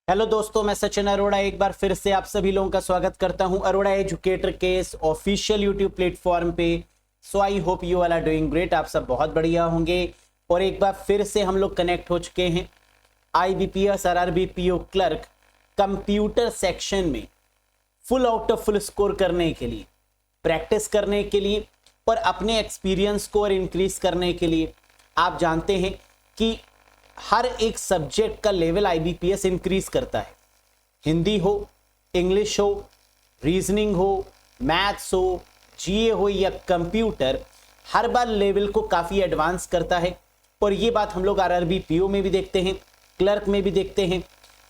Hello दोस्तों, मैं सचिन अरोड़ा एक बार फिर से आप सभी लोगों का स्वागत करता हूं अरोड़ा एजुकेटर के इस ऑफिशियल यूट्यूब प्लेटफॉर्म पे। So I hope you all are doing great. आप सब बहुत बढ़िया होंगे और एक बार फिर से हम लोग कनेक्ट हो चुके हैं IBPS RRB PO clerk computer section में full out of full score करने के लिए, प्रैक्टिस करने के लिए और अपने एक्सपीरियंस को और इंक्रीज करने के लिए। आप जानते हैं कि हर एक सब्जेक्ट का लेवल आईबीपीएस इंक्रीज करता है। हिंदी हो, इंग्लिश हो, रीजनिंग हो, मैथ्स हो, जीए हो या कंप्यूटर, हर बार लेवल को काफ़ी एडवांस करता है। और ये बात हम लोग आरआरबी पीओ में भी देखते हैं, क्लर्क में भी देखते हैं,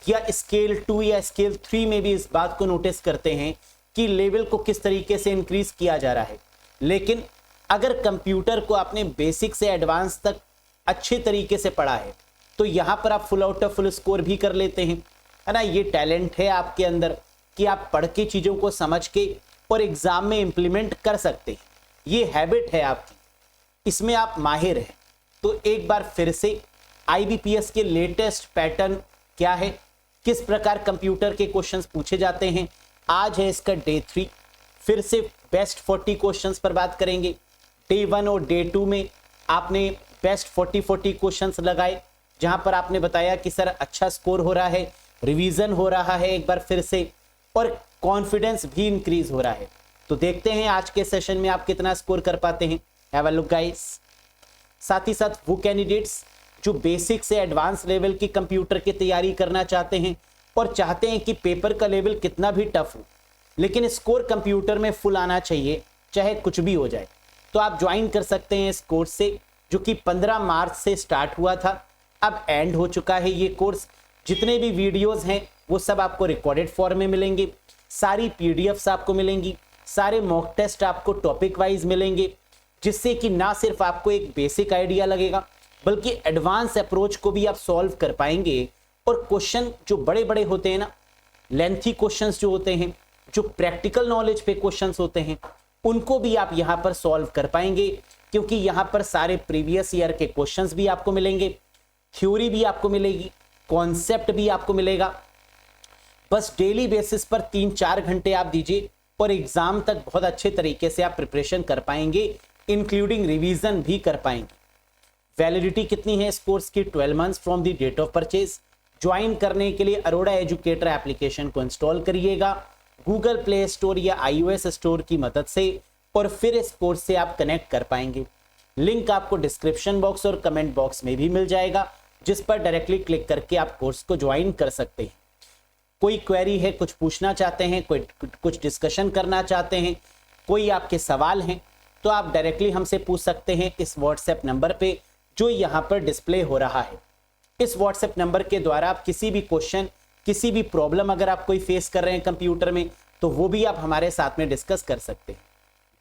या स्केल 2 या स्केल 3 में भी इस बात को नोटिस करते हैं कि लेवल को किस तरीके से इंक्रीज किया जा रहा है। लेकिन अगर कंप्यूटर को आपने बेसिक से एडवांस तक अच्छे तरीके से पढ़ा है तो यहाँ पर आप full out of full score भी कर लेते हैं, है ना। ये टैलेंट है आपके अंदर कि आप पढ़ के चीज़ों को समझ के और एग्जाम में इंप्लीमेंट कर सकते हैं। ये हैबिट है आपकी, इसमें आप माहिर हैं। तो एक बार फिर से आईबीपीएस के लेटेस्ट पैटर्न क्या है, किस प्रकार कंप्यूटर के क्वेश्चंस पूछे जाते हैं, आज है इसका डे 3। फिर से बेस्ट 40 क्वेश्चंस पर बात करेंगे। डे 1 और डे 2 में आपने बेस्ट 40 क्वेश्चंस लगाए, जहां पर आपने बताया कि सर अच्छा स्कोर हो रहा है, रिवीजन हो रहा है एक बार फिर से, और कॉन्फिडेंस भी इंक्रीज हो रहा है। तो देखते हैं आज के सेशन में आप कितना स्कोर कर पाते हैं। Have a look guys. साथ ही साथ वो कैंडिडेट्स जो बेसिक से एडवांस लेवल की कंप्यूटर की तैयारी करना चाहते हैं और चाहते हैं कि पेपर का लेवल कितना भी टफ हो लेकिन स्कोर कंप्यूटर में फुल आना चाहिए, चाहे कुछ भी हो जाए, तो आप ज्वाइन कर सकते हैं इस कोर्स से, जो कि 15 मार्च से स्टार्ट हुआ था, अब एंड हो चुका है ये कोर्स। जितने भी वीडियोस हैं वो सब आपको रिकॉर्डेड फॉर्म में मिलेंगे, सारी पीडीएफ्स आपको मिलेंगी, सारे मॉक टेस्ट आपको टॉपिक वाइज मिलेंगे, जिससे कि ना सिर्फ आपको एक बेसिक आइडिया लगेगा बल्कि एडवांस अप्रोच को भी आप सॉल्व कर पाएंगे। और क्वेश्चन जो बड़े बड़े होते हैं ना, लेंथी क्वेश्चंस जो होते हैं, जो प्रैक्टिकल नॉलेज पे क्वेश्चंस होते हैं, उनको भी आप यहाँ पर सॉल्व कर पाएंगे, क्योंकि यहाँ पर सारे प्रीवियस ईयर के क्वेश्चंस भी आपको मिलेंगे, थ्योरी भी आपको मिलेगी, कॉन्सेप्ट भी आपको मिलेगा। बस डेली बेसिस पर 3-4 घंटे आप दीजिए और एग्जाम तक बहुत अच्छे तरीके से आप प्रिपरेशन कर पाएंगे, इंक्लूडिंग रिवीजन भी कर पाएंगे। वैलिडिटी कितनी है इस कोर्स की? 12 months from the date of purchase. Join करने के लिए अरोड़ा एजुकेटर एप्लीकेशन को इंस्टॉल करिएगा गूगल प्ले स्टोर या iOS स्टोर की मदद से, और फिर इस कोर्स से आप कनेक्ट कर पाएंगे। लिंक आपको डिस्क्रिप्शन बॉक्स और कमेंट बॉक्स में भी मिल जाएगा, जिस पर डायरेक्टली क्लिक करके आप कोर्स को ज्वाइन कर सकते हैं। कोई क्वेरी है, कुछ पूछना चाहते हैं, कोई कुछ डिस्कशन करना चाहते हैं, कोई आपके सवाल हैं, तो आप डायरेक्टली हमसे पूछ सकते हैं इस व्हाट्सएप नंबर पे जो यहाँ पर डिस्प्ले हो रहा है। इस व्हाट्सएप नंबर के द्वारा आप किसी भी क्वेश्चन, किसी भी प्रॉब्लम अगर आप कोई फेस कर रहे हैं कंप्यूटर में, तो वो भी आप हमारे साथ में डिस्कस कर सकते हैं।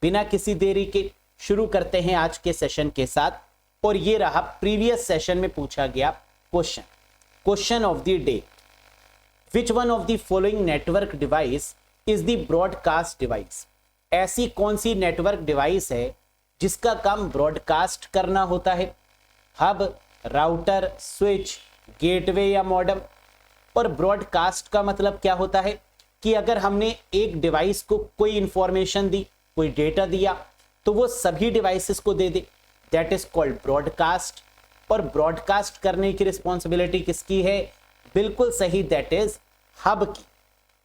बिना किसी देरी के शुरू करते हैं आज के सेशन के साथ। और ये रहा प्रीवियस सेशन में पूछा गया question. Question of the day, which one of the following network device is the broadcast device? ऐसी कौन सी नेटवर्क डिवाइस है जिसका काम ब्रॉडकास्ट करना होता है? हब, राउटर, स्विच, गेटवे या मॉडेम? और ब्रॉडकास्ट का मतलब क्या होता है कि अगर हमने एक डिवाइस को कोई इंफॉर्मेशन दी, कोई डेटा दिया, तो वो सभी डिवाइसेस को दे दे, दैट इज कॉल्ड ब्रॉडकास्ट। और ब्रॉडकास्ट करने की रिस्पॉन्सिबिलिटी किसकी है? बिल्कुल सही, दैट इज हब की।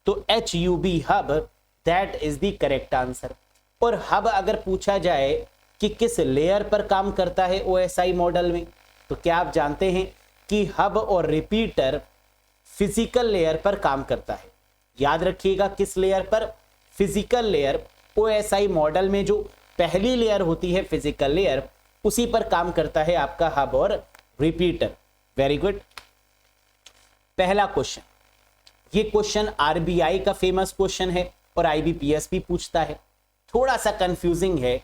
तो HUB hub, that is the correct answer. और हब अगर पूछा जाए कि किस लेयर पर काम करता है OSI मॉडल में, तो क्या आप जानते हैं कि हब और रिपीटर फिजिकल लेयर पर काम करता है। याद रखिएगा किस लेयर पर? Physical layer. OSI मॉडल में जो पहली लेयर होती है फिजिकल लेयर, उसी पर काम करता है आपका हब और रिपीटर। Very good. पहला क्वेश्चन, ये क्वेश्चन RBI का फेमस क्वेश्चन है और IBPS भी पूछता है। थोड़ा सा कंफ्यूजिंग है,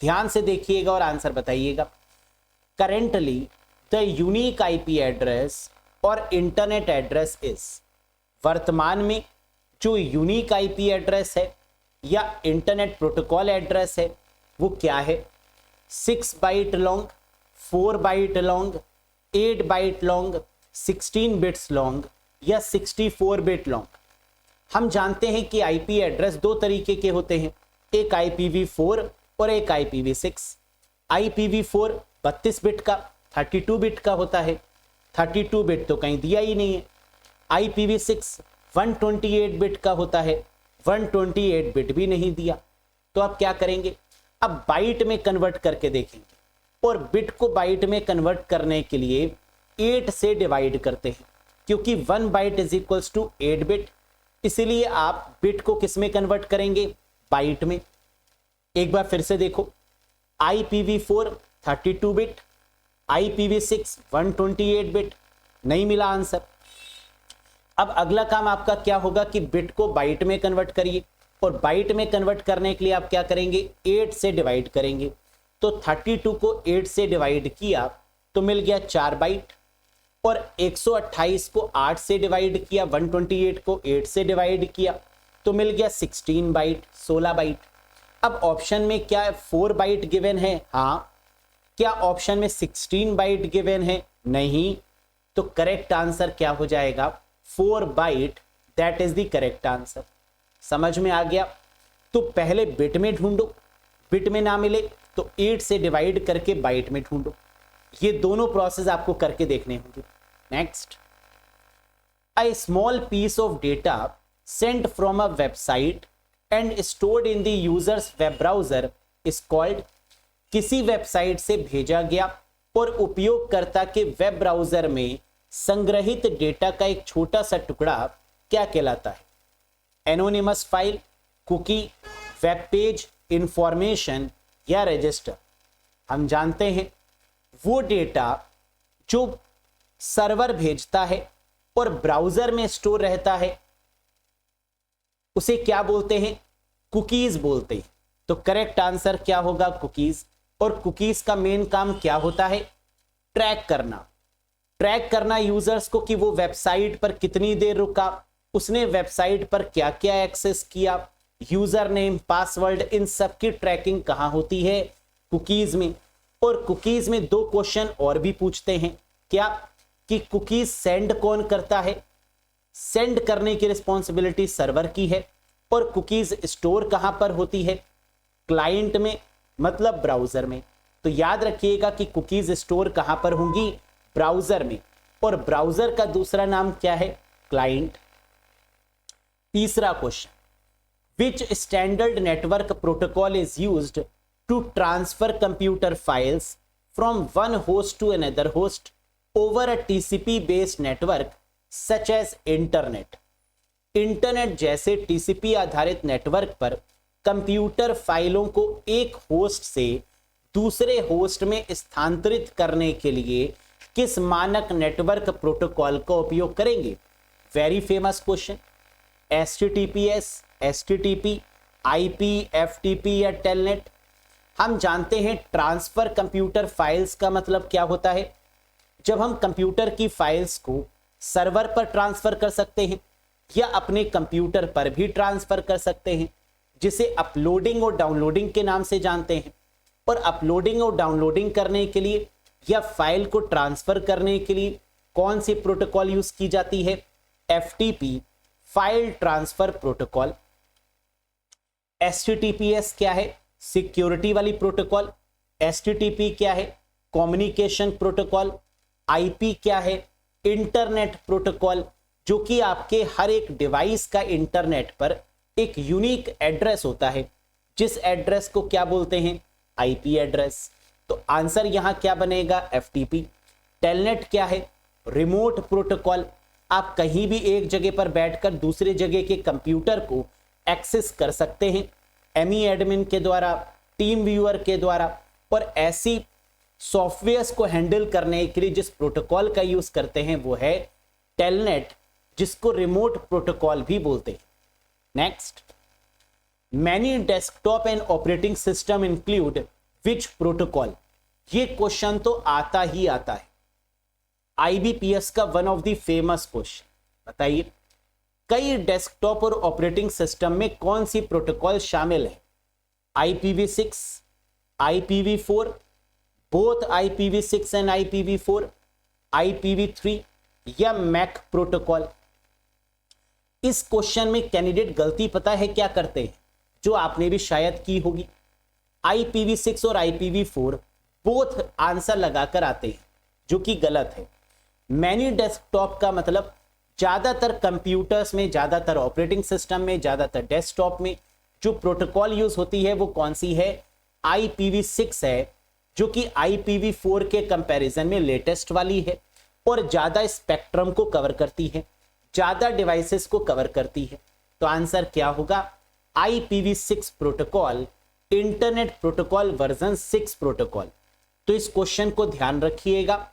ध्यान से देखिएगा और आंसर बताइएगा। Currently the unique IP address और इंटरनेट एड्रेस इज, वर्तमान में जो यूनिक IP एड्रेस है या इंटरनेट प्रोटोकॉल एड्रेस है वो क्या है? 6 byte long, 4 byte long, 8 byte long, 16 bits long या 64 बिट लॉन्ग? हम जानते हैं कि आईपी एड्रेस दो तरीके के होते हैं, एक IPv4 और एक IPv6। IPv4 32 बिट का, 32 बिट का होता है, 32 बिट तो कहीं दिया ही नहीं है। IPv6 128 बिट का होता है, 128 बिट भी नहीं दिया। तो आप क्या करेंगे, अब बाइट में कन्वर्ट करके देखेंगे, और बिट को बाइट में कन्वर्ट करने के लिए 8 से डिवाइड करते हैं, क्योंकि 1 byte is equals to 8 bit. इसीलिए आप बिट को किस में कन्वर्ट करेंगे, बाइट में। एक बार फिर से देखो, IPv4 32 बिट, IPv6 128 बिट, नहीं मिला आंसर। अब अगला काम आपका क्या होगा कि बिट को बाइट में कन्वर्ट करिए, और बाइट में कन्वर्ट करने के लिए आप क्या करेंगे, 8 से डिवाइड करेंगे। तो 32 को 8 से डिवाइड किया तो मिल गया 4 बाइट, और 128 को 8 से डिवाइड किया, 128 को 8 से डिवाइड किया तो मिल गया 16 बाइट, 16 बाइट। अब ऑप्शन में क्या है, 4 बाइट गिवन है, हाँ। क्या ऑप्शन में 16 बाइट गिवन है, नहीं। तो करेक्ट आंसर क्या हो जाएगा, 4 byte, that is the correct answer. समझ में आ गया? तो पहले बिट में ढूंढो, बिट में ना मिले तो 8 से डिवाइड करके बाइट में ढूंढो। ये दोनों प्रोसेस आपको करके देखने होंगे। Next, a small piece of data sent from a website and stored in the user's web browser is called। किसी वेबसाइट से भेजा गया और उपयोगकर्ता के वेब ब्राउजर में संग्रहित डेटा का एक छोटा सा टुकड़ा क्या कहलाता है? Anonymous file, cookie, web page, information या रजिस्टर? हम जानते हैं वो डेटा जो सर्वर भेजता है और ब्राउजर में स्टोर रहता है उसे क्या बोलते हैं, कुकीज बोलते हैं। तो करेक्ट आंसर क्या होगा, कुकीज। और कुकीज का मेन काम क्या होता है, ट्रैक करना। ट्रैक करना यूजर्स को कि वो वेबसाइट पर कितनी देर रुका, उसने वेबसाइट पर क्या क्या एक्सेस किया, यूजर नेम, पासवर्ड, इन सब की ट्रैकिंग कहां होती है, कुकीज में। और कुकीज में 2 क्वेश्चन और भी पूछते हैं, क्या कि कुकीज सेंड कौन करता है? सेंड करने की रिस्पॉन्सिबिलिटी सर्वर की है। और कुकीज स्टोर कहां पर होती है, क्लाइंट में, मतलब ब्राउजर में। तो याद रखिएगा कि कुकीज स्टोर कहां पर होंगी, ब्राउजर में। और ब्राउजर का दूसरा नाम क्या है, क्लाइंट। तीसरा question, which standard network protocol is used to transfer computer files from one host to another host over a TCP based network such as internet? Internet जैसे TCP आधारित नेटवर्क पर कंप्यूटर फाइलों को एक होस्ट से दूसरे host में स्थानांतरित करने के लिए किस मानक नेटवर्क प्रोटोकॉल का उपयोग करेंगे? Very famous question, HTTPS, HTTP, IP, FTP या टेलनेट? हम जानते हैं ट्रांसफर कंप्यूटर फाइल्स का मतलब क्या होता है, जब हम कंप्यूटर की फाइल्स को सर्वर पर ट्रांसफर कर सकते हैं या अपने कंप्यूटर पर भी ट्रांसफर कर सकते हैं, जिसे अपलोडिंग और डाउनलोडिंग के नाम से जानते हैं। और अपलोडिंग और डाउनलोडिंग करने के लिए या फाइल को ट्रांसफर करने के लिए कौन सी प्रोटोकॉल यूज की जाती है, FTP, file transfer protocol. HTTPS क्या है, सिक्योरिटी वाली प्रोटोकॉल। HTTP क्या है, कम्युनिकेशन प्रोटोकॉल। IP क्या है, इंटरनेट प्रोटोकॉल, जो कि आपके हर एक डिवाइस का इंटरनेट पर एक यूनिक एड्रेस होता है, जिस एड्रेस को क्या बोलते हैं, IP एड्रेस। तो आंसर यहां क्या बनेगा, FTP। टेलनेट क्या है, रिमोट प्रोटोकॉल। आप कहीं भी एक जगह पर बैठकर दूसरे जगह के कंप्यूटर को एक्सेस कर सकते हैं, ME एडमिन के द्वारा, टीम व्यूअर के द्वारा। और ऐसी सॉफ्टवेयर्स को हैंडल करने के लिए जिस प्रोटोकॉल का यूज करते हैं वो है टेलनेट, जिसको रिमोट प्रोटोकॉल भी बोलते हैं। Next, many desktop and operating system include which protocol? ये क्वेश्चन तो आता ही आता है, IBPS का one of the famous question. बताइए, कई डेस्कटॉप और ऑपरेटिंग सिस्टम में कौन सी प्रोटोकॉल शामिल है? IPv6, IPv4, both IPv6 and IPv4, IPv3 या मैक प्रोटोकॉल? इस क्वेश्चन में कैंडिडेट गलती पता है क्या करते हैं, जो आपने भी शायद की होगी। IPv6 और IPv4 बोथ आंसर लगाकर आते हैं, जो कि गलत है। मैनी डेस्कटॉप का मतलब ज्यादातर कंप्यूटर्स में, ज्यादातर ऑपरेटिंग सिस्टम में, ज्यादातर डेस्कटॉप में जो प्रोटोकॉल यूज होती है वो कौन सी है, IPv6 है, जो कि IPv4 के कंपैरिजन में लेटेस्ट वाली है और ज्यादा स्पेक्ट्रम को कवर करती है, ज्यादा डिवाइसेस को कवर करती है। तो आंसर क्या होगा, IPv6 protocol, internet protocol version 6 protocol. तो इस क्वेश्चन को ध्यान रखिएगा।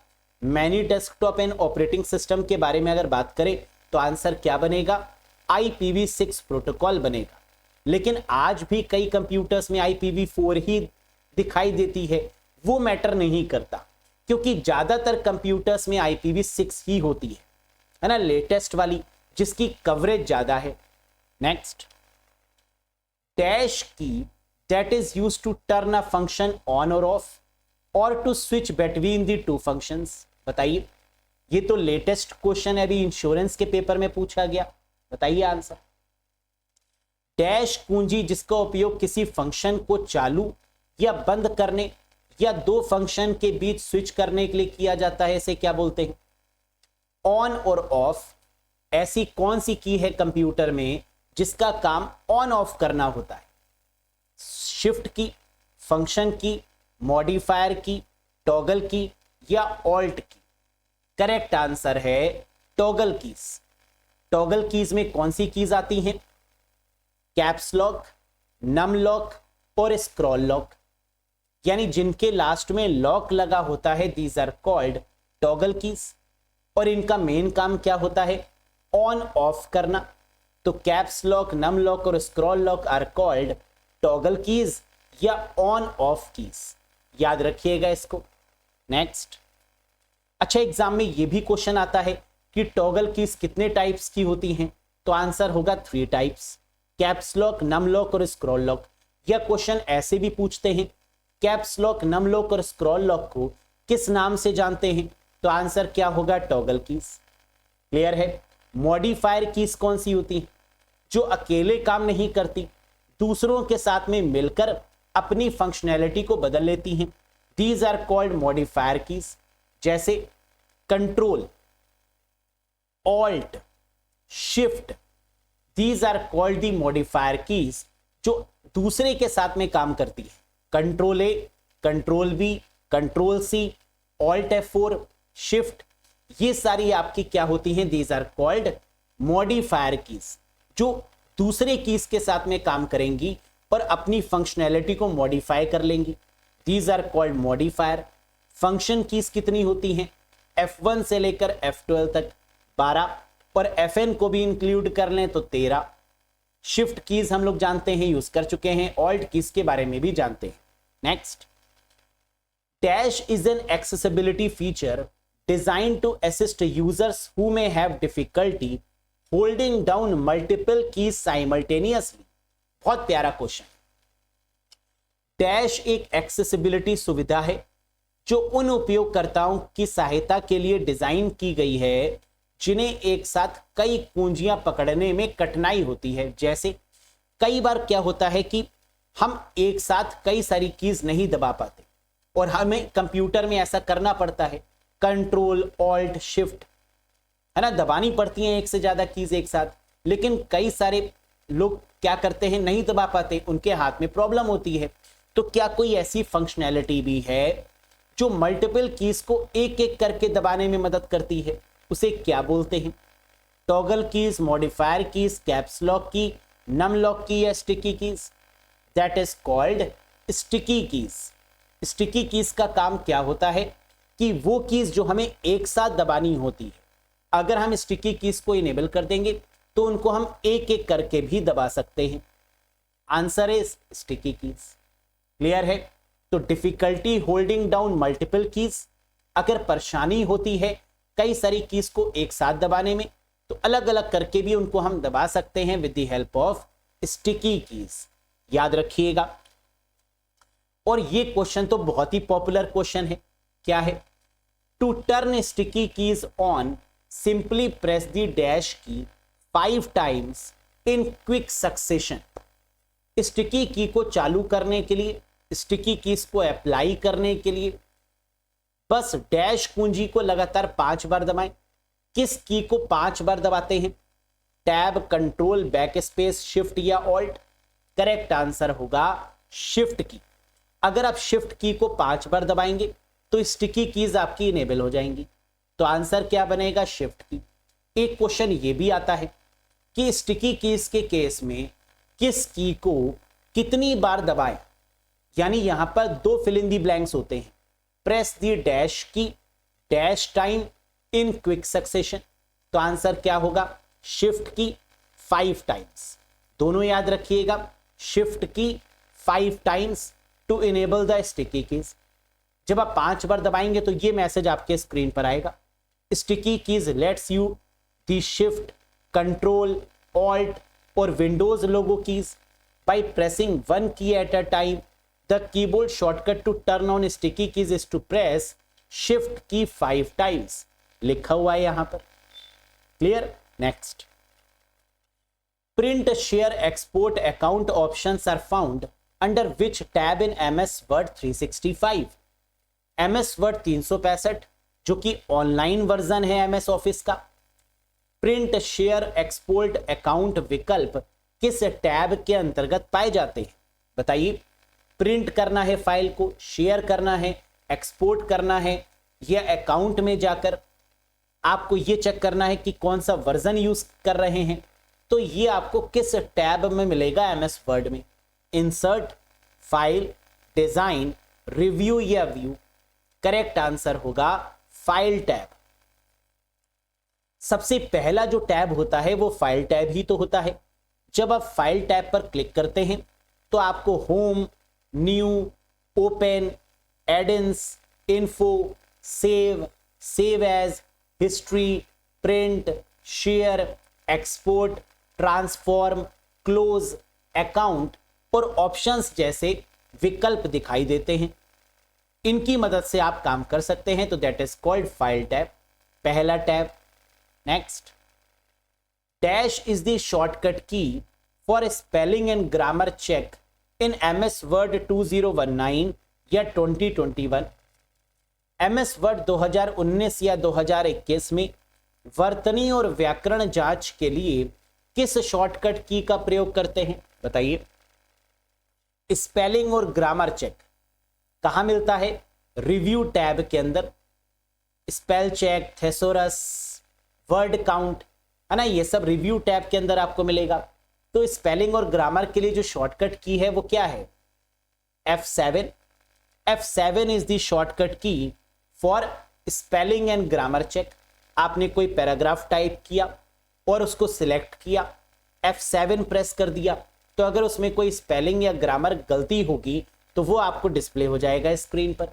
Many desktop and operating system के बारे में अगर बात करें तो आंसर क्या बनेगा, IPv6 प्रोटोकॉल बनेगा। लेकिन आज भी कई कंप्यूटर्स में IPv4 ही दिखाई देती है, वो मैटर नहीं करता, क्योंकि ज्यादातर कंप्यूटर्स में IPv6 ही होती है ना, लेटेस्ट वाली, जिसकी कवरेज ज्यादा है। Next, dash key that is used to turn a function on और ऑफ और to switch between the two functions. बताइए, ये तो लेटेस्ट क्वेश्चन है, अभी इंश्योरेंस के पेपर में पूछा गया। बताइए आंसर। डैश कुंजी जिसका उपयोग किसी फंक्शन को चालू या बंद करने या दो फंक्शन के बीच स्विच करने के लिए किया जाता है, इसे क्या बोलते हैं, ऑन और ऑफ। ऐसी कौन सी की है कंप्यूटर में जिसका काम ऑन ऑफ करना होता है, शिफ्ट की, फंक्शन की, मॉडिफायर की, टॉगल की या ऑल्ट की। करेक्ट आंसर है टॉगल कीज। टॉगल कीज में कौन सी कीज आती हैं, कैप्स लॉक, नम लॉक और स्क्रॉल लॉक, यानी जिनके लास्ट में लॉक लगा होता है, these are called toggle keys. और इनका मेन काम क्या होता है, ऑन ऑफ करना। तो कैप्स लॉक, नम लॉक और scroll lock are called toggle keys या ऑन ऑफ कीज। याद रखिएगा इसको। नेक्स्ट, अच्छा एग्जाम में ये भी क्वेश्चन आता है कि टॉगल कीज कितने टाइप्स की होती हैं, तो आंसर होगा 3 types, caps lock, num lock और स्क्रॉल लॉक। या क्वेश्चन ऐसे भी पूछते हैं, कैप्स लॉक, नम लॉक और स्क्रॉल लॉक को किस नाम से जानते हैं, तो आंसर क्या होगा, टॉगल कीज। क्लियर है। मॉडिफायर कीज कौन सी होती है, जो अकेले काम नहीं करती, दूसरों के साथ में मिलकर अपनी फंक्शनैलिटी को बदल लेती हैं, these are called modifier keys. जैसे control, alt, shift, these are called the modifier keys, जो दूसरे के साथ में काम करती है। Control A, control B, control C, alt F4, shift, ये सारी आपकी क्या होती हैं, these are called modifier keys, जो दूसरे कीज के साथ में काम करेंगी और अपनी फंक्शनैलिटी को मॉडिफाई कर लेंगी, these are called modifier. Function keys कितनी होती हैं, F1 से लेकर F12 तक 12 और Fn को भी इंक्लूड कर लें तो 13। शिफ्ट कीज हम लोग जानते हैं, यूज कर चुके हैं, ऑल्ट कीज के बारे में भी जानते हैं। Next, dash is an accessibility feature design to assist users who may have difficulty holding down multiple keys simultaneously. बहुत प्यारा क्वेश्चन। डैश एक एक्सेसिबिलिटी सुविधा है जो उन उपयोगकर्ताओं की सहायता के लिए डिजाइन की गई है जिन्हें एक साथ कई कुंजियां पकड़ने में कठिनाई होती है। जैसे कई बार क्या होता है कि हम एक साथ कई सारी कीज नहीं दबा पाते और हमें कंप्यूटर में ऐसा करना पड़ता है, कंट्रोल, ऑल्ट, शिफ्ट, है ना, दबानी पड़ती हैं एक से ज्यादा कीज एक साथ। लेकिन कई सारे लोग क्या करते हैं, नहीं दबा पाते, उनके हाथ में प्रॉब्लम होती है। तो क्या कोई ऐसी फंक्शनैलिटी भी है जो मल्टीपल कीज को एक एक करके दबाने में मदद करती है, उसे क्या बोलते हैं, toggle keys, modifier keys, caps lock की, नम लॉक की या sticky keys. That is called sticky keys. Sticky keys का काम क्या होता है कि वो कीज जो हमें एक साथ दबानी होती है, अगर हम स्टिकी कीज को इनेबल कर देंगे तो उनको हम एक एक करके भी दबा सकते हैं। Answer is sticky keys. Clear है। तो difficulty holding down multiple keys, अगर परेशानी होती है कई सारी कीज को एक साथ दबाने में, तो अलग अलग करके भी उनको हम दबा सकते हैं with the help of sticky keys. याद रखिएगा। और ये क्वेश्चन तो बहुत ही पॉपुलर क्वेश्चन है। क्या है, to turn sticky keys on simply press the dash key 5 times in quick succession. Sticky key को चालू करने के लिए, स्टिकी कीज को अप्लाई करने के लिए बस डैश कुंजी को लगातार 5 बार दबाएं। किस की को 5 बार दबाते हैं? Tab, control, back space, shift या ऑल्ट? करेक्ट आंसर होगा शिफ्ट की। अगर आप शिफ्ट की को 5 बार दबाएंगे तो स्टिकी कीज आपकी इनेबल हो जाएंगी। तो आंसर क्या बनेगा? शिफ्ट की। एक क्वेश्चन ये भी आता है कि स्टिकी कीज के केस में किस की को कितनी बार दबाएं, यानी यहां पर 2 फिल इन दी ब्लैंक्स होते हैं। प्रेस दी डैश की dash time in quick succession. तो आंसर क्या होगा? Shift key 5 times. दोनों याद रखिएगा, shift key 5 times to enable the sticky keys. जब आप 5 बार दबाएंगे तो ये मैसेज आपके स्क्रीन पर आएगा, sticky keys lets you the shift, control, alt और Windows logo keys by pressing 1 key at a time. The keyboard shortcut to turn on sticky keys is to press shift key 5 times. लिखा हुआ है यहां पर, clear? Next, print, share, export account options are found under which tab in MS Word 365? MS Word 365 जो कि online version है MS office का। Print, share, export account विकल्प किस टैब के अंतर्गत पाए जाते हैं? बताइए। प्रिंट करना है फाइल को, शेयर करना है, एक्सपोर्ट करना है, या अकाउंट में जाकर आपको ये चेक करना है कि कौन सा वर्जन यूज कर रहे हैं। तो ये आपको किस टैब में मिलेगा MS वर्ड में? इंसर्ट, फाइल, डिजाइन, रिव्यू या व्यू? करेक्ट आंसर होगा फाइल टैब। सबसे पहला जो टैब होता है वो फाइल टैब ही तो होता है। जब आप फाइल टैब पर क्लिक करते हैं तो आपको home, new, open, add ins, info, save, save as, history, print, share, export, transform, close, account और ऑप्शंस जैसे विकल्प दिखाई देते हैं। इनकी मदद से आप काम कर सकते हैं, तो that is called file tab, पहला tab. Next, dash is the shortcut key for spelling and grammar check in MS Word 2019 या 2021? MS वर्ड 2019 या 2021 में वर्तनी और व्याकरण जांच के लिए किस शॉर्टकट की का प्रयोग करते हैं? बताइए। स्पेलिंग और ग्रामर चेक कहां मिलता है? रिव्यू टैब के अंदर। Spell check, thesaurus, word count, है ना, ये सब रिव्यू टैब के अंदर आपको मिलेगा। तो स्पेलिंग और ग्रामर के लिए जो शॉर्टकट की है वो क्या है? F7। F7 is the shortcut key for spelling and grammar check. आपने कोई पैराग्राफ टाइप किया और उसको सिलेक्ट किया, F7 प्रेस कर दिया, तो अगर उसमें कोई स्पेलिंग या ग्रामर गलती होगी तो वो आपको डिस्प्ले हो जाएगा स्क्रीन पर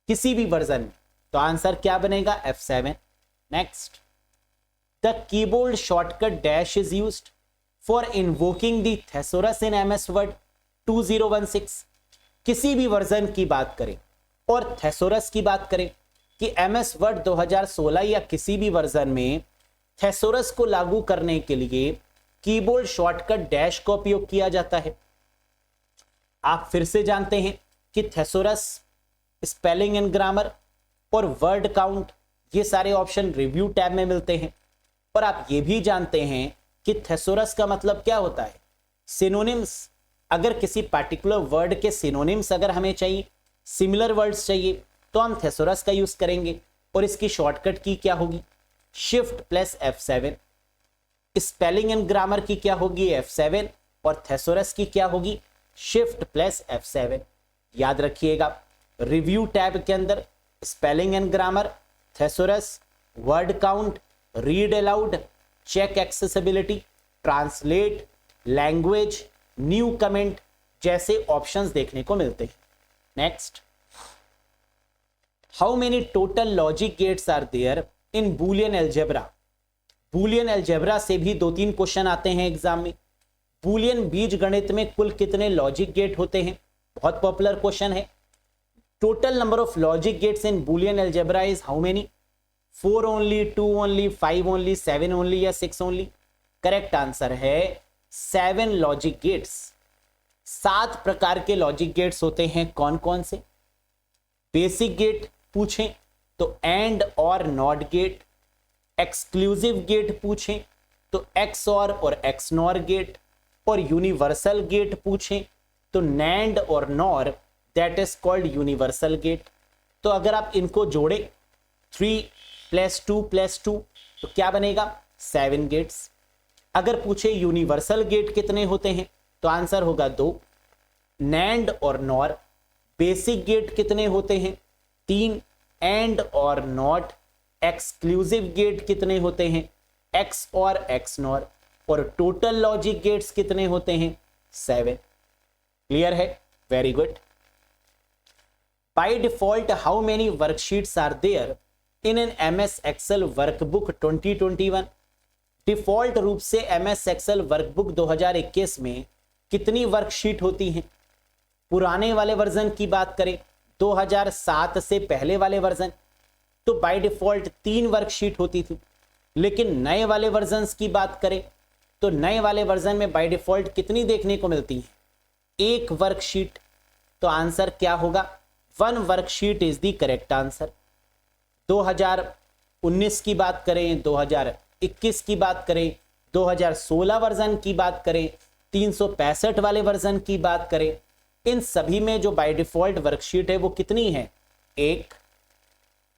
किसी भी वर्जन में। तो आंसर क्या बनेगा? F7। Next, the keyboard shortcut dash is used for invoking the thesaurus in MS Word 2016। किसी भी वर्जन की बात करें और थेसोरस की बात करें कि MS वर्ड 2016 या किसी भी वर्जन में थेसोरस को लागू करने के लिए कीबोर्ड शॉर्टकट डैश का उपयोग किया जाता है। आप फिर से जानते हैं कि थेसोरस, स्पेलिंग एंड ग्रामर और वर्ड काउंट ये सारे ऑप्शन रिव्यू टैब में मिलते हैं। और आप ये भी जानते हैं कि थेसोरस का मतलब क्या होता है? सिनोनिम्स। अगर किसी पार्टिकुलर वर्ड के सिनोनिम्स अगर हमें चाहिए, सिमिलर वर्ड्स चाहिए, तो हम थेसोरस का यूज करेंगे। और इसकी शॉर्टकट की क्या होगी? Shift plus F7। Spelling and grammar की क्या होगी? F7। और थेसोरस की क्या होगी? Shift plus F7। याद रखिएगा, रिव्यू टैब के अंदर spelling and grammar, thesaurus, word count, read aloud, check accessibility, translate, language, new comment जैसे ऑप्शंस देखने को मिलते हैं। Next, how many total logic gates are there in Boolean algebra? Boolean algebra से भी 2-3 क्वेश्चन आते हैं एग्जाम में। बूलियन बीज गणित में कुल कितने लॉजिक गेट होते हैं? बहुत पॉपुलर क्वेश्चन है। Total number of logic gates in Boolean algebra is how many? 4 only, 2 only, 5 only, 7 only या 6 ओनली? करेक्ट आंसर है 7 लॉजिक गेट्स। 7 प्रकार के लॉजिक गेट्स होते हैं। कौन कौन से? बेसिक गेट पूछें तो एंड और नॉट गेट, एक्सक्लूसिव गेट पूछें तो एक्सऑर और एक्सनॉर गेट, और यूनिवर्सल गेट पूछें तो नैंड और NOR, that is called universal gate. तो अगर आप इनको जोड़े 3 + 2 + 2 तो क्या बनेगा? 7 गेट्स। अगर पूछे यूनिवर्सल गेट कितने होते हैं तो आंसर होगा 2। नैंड और नॉर। बेसिक गेट कितने होते हैं? 3। एंड और नॉट। एक्सक्लूसिव गेट कितने होते हैं? XOR XNOR. और टोटल लॉजिक गेट्स कितने होते हैं? 7। क्लियर है? Very good. By default how many worksheets are there in an MS Excel workbook 2021? Default रूप से MS एक्सेल वर्कबुक 2021 में कितनी वर्कशीट होती हैं? पुराने वाले वर्जन की बात करें 2007 से पहले वाले वर्जन तो बाय डिफॉल्ट 3 वर्कशीट होती थी, लेकिन नए वाले वर्जन्स की बात करें तो नए वाले वर्जन में बाय डिफॉल्ट कितनी देखने को मिलती है? 1 वर्कशीट। तो आंसर क्या होगा? 1 worksheet is the correct answer. 2019 की बात करें, 2021 की बात करें, 2016 वर्जन की बात करें, 365 वाले वर्जन की बात करें, इन सभी में जो बाय डिफॉल्ट वर्कशीट है वो कितनी है? 1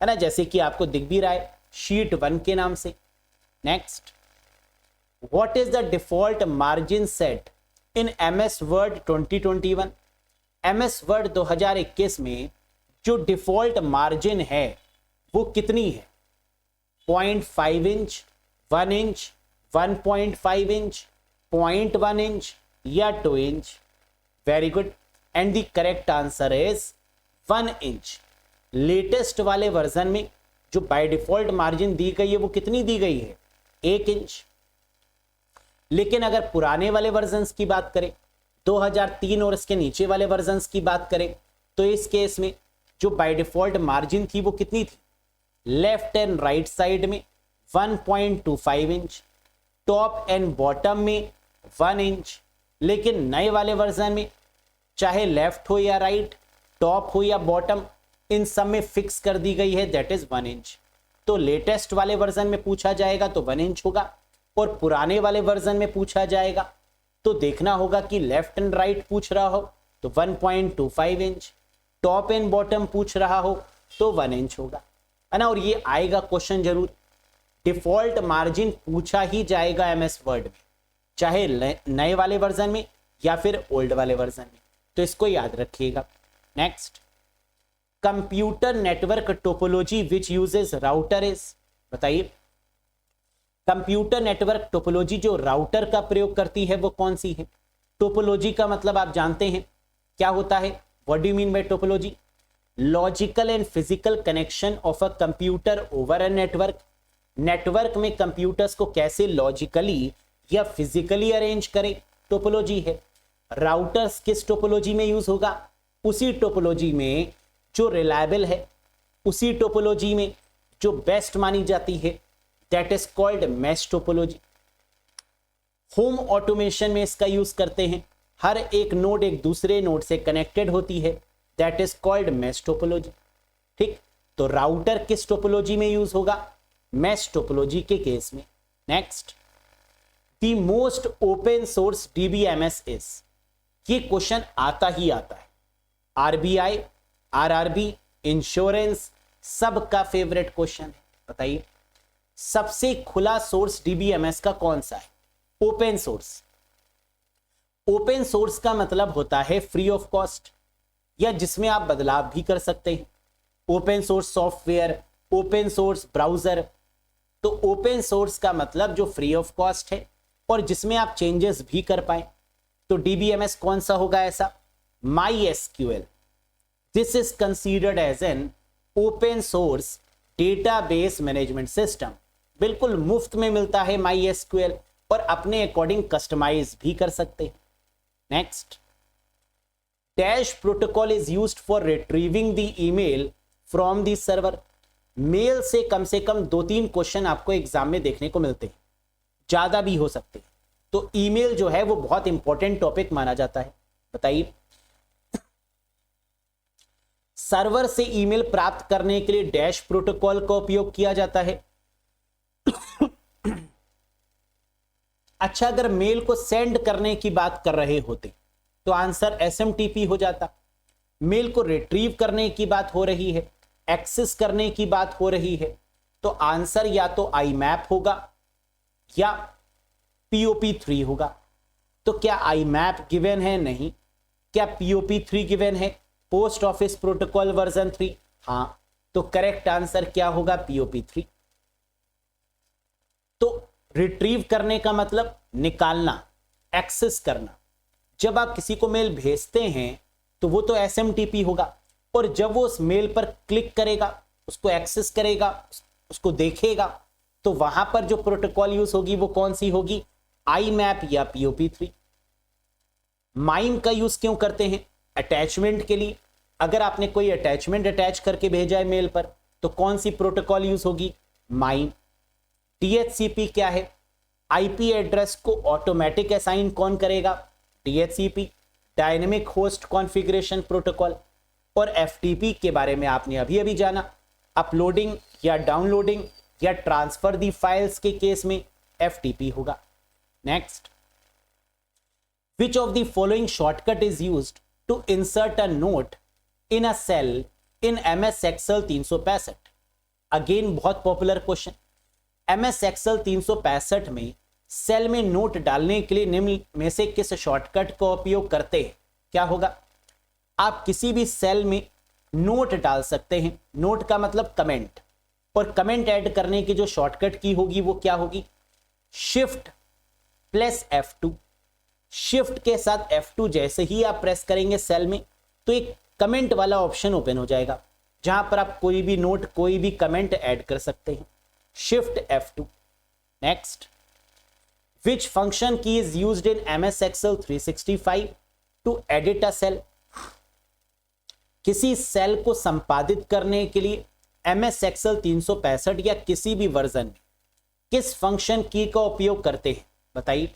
है ना, जैसे कि आपको दिख भी रहा है शीट 1 के नाम से। Next, what is the default margin set in MS word 2021? MS word 2021 में जो डिफॉल्ट मार्जिन है वो कितनी है? 0.5 इंच, 1 इंच, 1.5 इंच, 0.1 इंच या 2 inch? Very good, and the correct answer is 1 inch. Latest वाले वर्जन में जो बाय डिफॉल्ट मार्जिन दी गई है वो कितनी दी गई है? 1 इंच। लेकिन अगर पुराने वाले वर्जन्स की बात करें 2003 और इसके नीचे वाले वर्जन्स की बात करें तो इस केस में जो बाय डिफॉल्ट मार्जिन थी वो कितनी थी? लेफ्ट एंड राइट साइड में 1.25 इंच, टॉप एंड बॉटम में 1 इंच। लेकिन नए वाले वर्जन में चाहे लेफ्ट हो या राइट, टॉप हो या बॉटम, इन सब में फिक्स कर दी गई है, दैट इज 1 इंच। तो लेटेस्ट वाले वर्जन में पूछा जाएगा तो 1 इंच होगा, और पुराने वाले वर्जन में पूछा जाएगा तो देखना होगा कि लेफ्ट एंड राइट पूछ रहा हो तो 1.25 इंच, टॉप एंड बॉटम पूछ रहा हो तो 1 इंच होगा, है ना। और ये आएगा क्वेश्चन जरूर, डिफॉल्ट मार्जिन पूछा ही जाएगा MS वर्ड में, चाहे नए वाले वर्जन में या फिर ओल्ड वाले वर्जन में, तो इसको याद रखिएगा। Next, computer network topology which uses router is? बताइए, कंप्यूटर नेटवर्क टोपोलॉजी जो राउटर का प्रयोग करती है वो कौन सी है? टोपोलॉजी का मतलब आप जानते हैं क्या होता है? What do you mean by topology? Logical and physical connection of a computer over a network. Network में कंप्यूटर्स को कैसे लॉजिकली या फिजिकली अरेंज करें, टोपोलॉजी है। राउटर्स किस टोपोलॉजी में यूज होगा? उसी टोपोलॉजी में जो रिलायबल है, उसी टोपोलॉजी में जो बेस्ट मानी जाती है, that is called mesh topology. Home automation में इसका यूज करते हैं, हर एक नोड एक दूसरे नोड से कनेक्टेड होती है, that is called mesh topology. ठीक, तो राउटर किस टोपोलॉजी में यूज होगा? मैश टोपोलॉजी के केस में। Next, the most open source DBMS is? ये क्वेश्चन आता ही आता है, RBI, RRB, इंश्योरेंस, सबका फेवरेट क्वेश्चन है। बताइए, सबसे खुला सोर्स DBMS का कौन सा है? Open source. ओपन सोर्स का मतलब होता है फ्री ऑफ कॉस्ट, या जिसमें आप बदलाव भी कर सकते हैं। Open source software, open source browser. तो ओपन सोर्स का मतलब जो फ्री ऑफ कॉस्ट है और जिसमें आप चेंजेस भी कर पाए। तो DBMS कौन सा होगा ऐसा? MySQL। This is considered as an open source database management system. बिल्कुल मुफ्त में मिलता है MySQL, और अपने अकॉर्डिंग कस्टमाइज भी कर सकते हैं। Next, dash protocol is used for retrieving the email from the server. Mail से कम 2-3 क्वेश्चन आपको एग्जाम में देखने को मिलते हैं। ज्यादा भी हो सकते हैं। तो ईमेल जो है वो बहुत इंपॉर्टेंट टॉपिक माना जाता है। बताइए, सर्वर से ईमेल प्राप्त करने के लिए डैश प्रोटोकॉल का उपयोग किया जाता है। अच्छा, अगर मेल को सेंड करने की बात कर रहे होते तो आंसर SMTP हो जाता। मेल को रिट्रीव करने की बात हो रही है, एक्सेस करने की बात हो रही है, तो आंसर या तो IMAP होगा या POP3 होगा। तो क्या IMAP गिवन है? नहीं। क्या POP3 गिवन है? Post office protocol version 3। हां, तो करेक्ट आंसर क्या होगा? POP3। तो रिट्रीव करने का मतलब निकालना, एक्सेस करना। जब आप किसी को मेल भेजते हैं तो वो तो SMTP होगा, और जब वो उस मेल पर क्लिक करेगा, उसको एक्सेस करेगा, उसको देखेगा, तो वहां पर जो प्रोटोकॉल यूज होगी वो कौन सी होगी? IMAP या POP3। माइम का यूज क्यों करते हैं? अटैचमेंट के लिए। अगर आपने कोई अटैचमेंट अटैच करके भेजा है मेल पर तो कौन सी प्रोटोकॉल यूज होगी? माइम। DHCP क्या है? IP एड्रेस को ऑटोमेटिक असाइन कौन करेगा? DHCP, dynamic host configuration protocol. और FTP के बारे में आपने अभी अभी जाना, अपलोडिंग या डाउनलोडिंग या ट्रांसफर दी फाइल्स के केस में FTP होगा। Next, which of the following shortcut is used to insert a note in a cell in MS Excel 365? Again बहुत पॉपुलर क्वेश्चन। MS Excel 365 में सेल में नोट डालने के लिए निम्न में से किस शॉर्टकट का उपयोग करते हैं? क्या होगा? आप किसी भी सेल में नोट डाल सकते हैं। नोट का मतलब कमेंट, और कमेंट ऐड करने की जो शॉर्टकट की होगी वो क्या होगी? Shift plus F2। शिफ्ट के साथ F2 जैसे ही आप प्रेस करेंगे सेल में तो एक कमेंट वाला ऑप्शन ओपन हो जाएगा, जहां पर आप कोई भी नोट, कोई भी कमेंट ऐड कर सकते हैं। Shift F2। Next, which function key is used in MS Excel 365 to edit a cell? किसी सेल को संपादित करने के लिए MS Excel 365 या किसी भी वर्जन में किस फंक्शन की का उपयोग करते हैं? बताइए।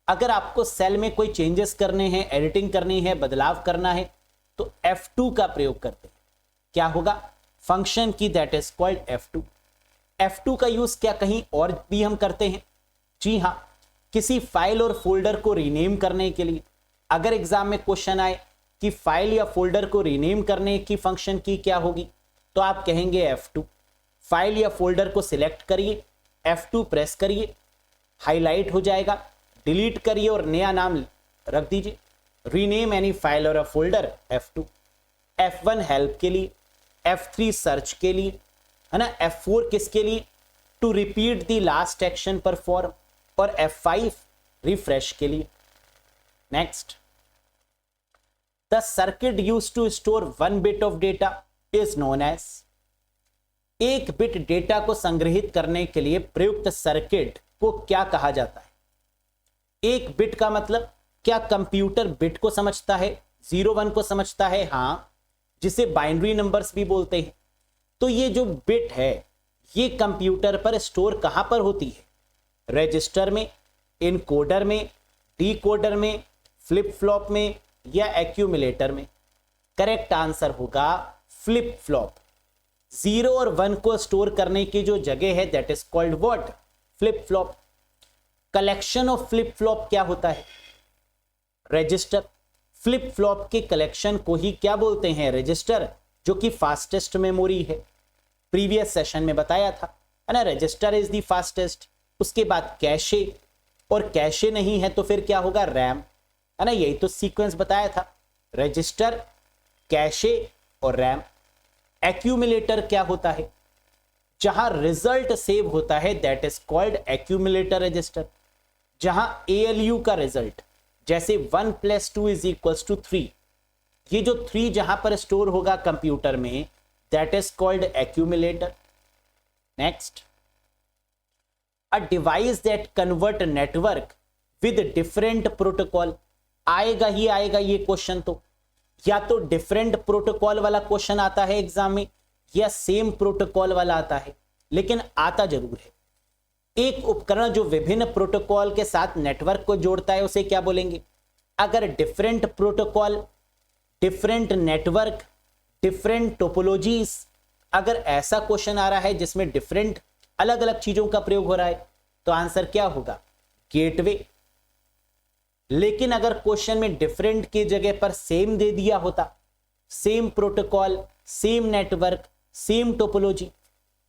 अगर आपको सेल में कोई चेंजेस करने हैं, एडिटिंग करनी है, बदलाव करना है, तो F2 का प्रयोग करते हैं। क्या होगा? फंक्शन की that is called F2। F2 का यूज क्या कहीं और भी हम करते हैं? जी हां, किसी फाइल और फोल्डर को रीनेम करने के लिए। अगर एग्जाम में क्वेश्चन आए कि फाइल या फोल्डर को रीनेम करने की फंक्शन की क्या होगी, तो आप कहेंगे F2। फाइल या फोल्डर को सिलेक्ट करिए, F2 प्रेस करिए, हाईलाइट हो जाएगा, डिलीट करिए और नया नाम रख दीजिए। रीनेम एनी फाइल और a folder, F2। F1 help के लिए, F3 सर्च के लिए, है ना। F4 किसके लिए? To repeat the last action perform, और F5 रिफ्रेश के लिए। Next, the circuit used to store 1 bit of data is known as. 1 bit data को संग्रहित करने के लिए प्रयुक्त सर्किट को क्या कहा जाता है? 1 बिट का मतलब क्या कंप्यूटर बिट को समझता है, 0-1 को समझता है? हां, जिसे बाइनरी नंबर्स भी बोलते हैं। तो ये जो बिट है ये कंप्यूटर पर स्टोर कहां पर होती है? रजिस्टर में, इनकोडर में, डिकोडर में, फ्लिप फ्लॉप में या एक्यूमुलेटर में? करेक्ट आंसर होगा फ्लिप फ्लॉप। 0 और 1 को स्टोर करने की जो जगह है that is called what? Flip flop. Collection of flip flop क्या होता है? रजिस्टर। फ्लिप फ्लॉप के कलेक्शन को ही क्या बोलते हैं? रजिस्टर, जो कि फास्टेस्ट मेमोरी है। प्रीवियस सेशन में बताया था, है ना, रजिस्टर इज द फास्टेस्ट। उसके बाद कैशे, और कैशे नहीं है तो फिर क्या होगा? रैम, है ना। यही तो सीक्वेंस बताया था, रजिस्टर, कैशे और रैम। एक्यूमुलेटर क्या होता है? जहां रिजल्ट सेव होता है that is called accumulator register. जहां ALU का रिजल्ट, जैसे 1 + 2 = 3, ये जो 3 जहां पर स्टोर होगा कंप्यूटर में that is called accumulator. Next, a device that convert network with different protocol. आएगा ही आएगा ये क्वेश्चन, तो या तो डिफरेंट प्रोटोकॉल वाला क्वेश्चन आता है एग्जाम में या सेम प्रोटोकॉल वाला आता है, लेकिन आता जरूर है। एक उपकरण जो विभिन्न प्रोटोकॉल के साथ नेटवर्क को जोड़ता है उसे क्या बोलेंगे? अगर different protocol, different network, different topologies, अगर ऐसा क्वेश्चन आ रहा है जिसमें डिफरेंट अलग अलग चीजों का प्रयोग हो रहा है तो आंसर क्या होगा? गेटवे। लेकिन अगर क्वेश्चन में डिफरेंट की जगह पर सेम दे दिया होता, same protocol, same network, same topology,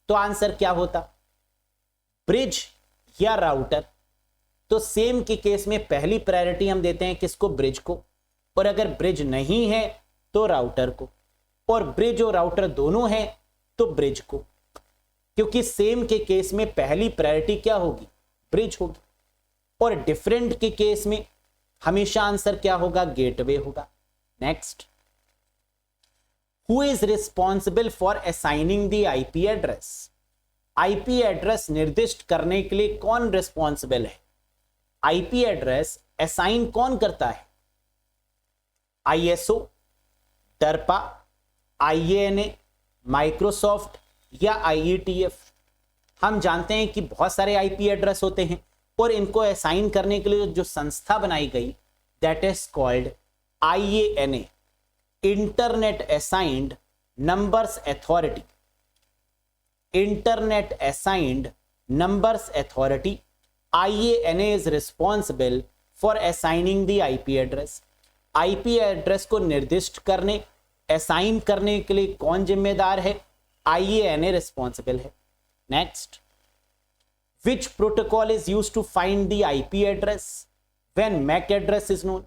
तो आंसर क्या होता? ब्रिज या राउटर। तो सेम के केस में पहली प्रायोरिटी हम देते हैं किसको? ब्रिज को। और अगर ब्रिज नहीं है तो राउटर को, और ब्रिज और राउटर दोनों हैं तो ब्रिज को, क्योंकि सेम के केस में पहली प्रायोरिटी क्या होगी? ब्रिज होगी। और डिफरेंट के केस में हमेशा आंसर क्या होगा? गेटवे होगा। Next, who is responsible for assigning the IP address? IP address निर्दिष्ट करने के लिए कौन रिस्पॉन्सिबल है? आईपी एड्रेस असाइन कौन करता है? आईएसओ, डरपा, आईएएनए, माइक्रोसॉफ्ट या आईईटीएफ? हम जानते हैं कि बहुत सारे आईपी एड्रेस होते हैं और इनको असाइन करने के लिए जो संस्था बनाई गई that is called IANA, internet assigned numbers authority. Internet assigned numbers authority, IANA is responsible for assigning the IP address. IP address को निर्दिष्ट करने, असाइन करने के लिए कौन जिम्मेदार है? IANA रिस्पॉन्सिबल है। Next, which protocol is used to find the IP address when MAC address is known?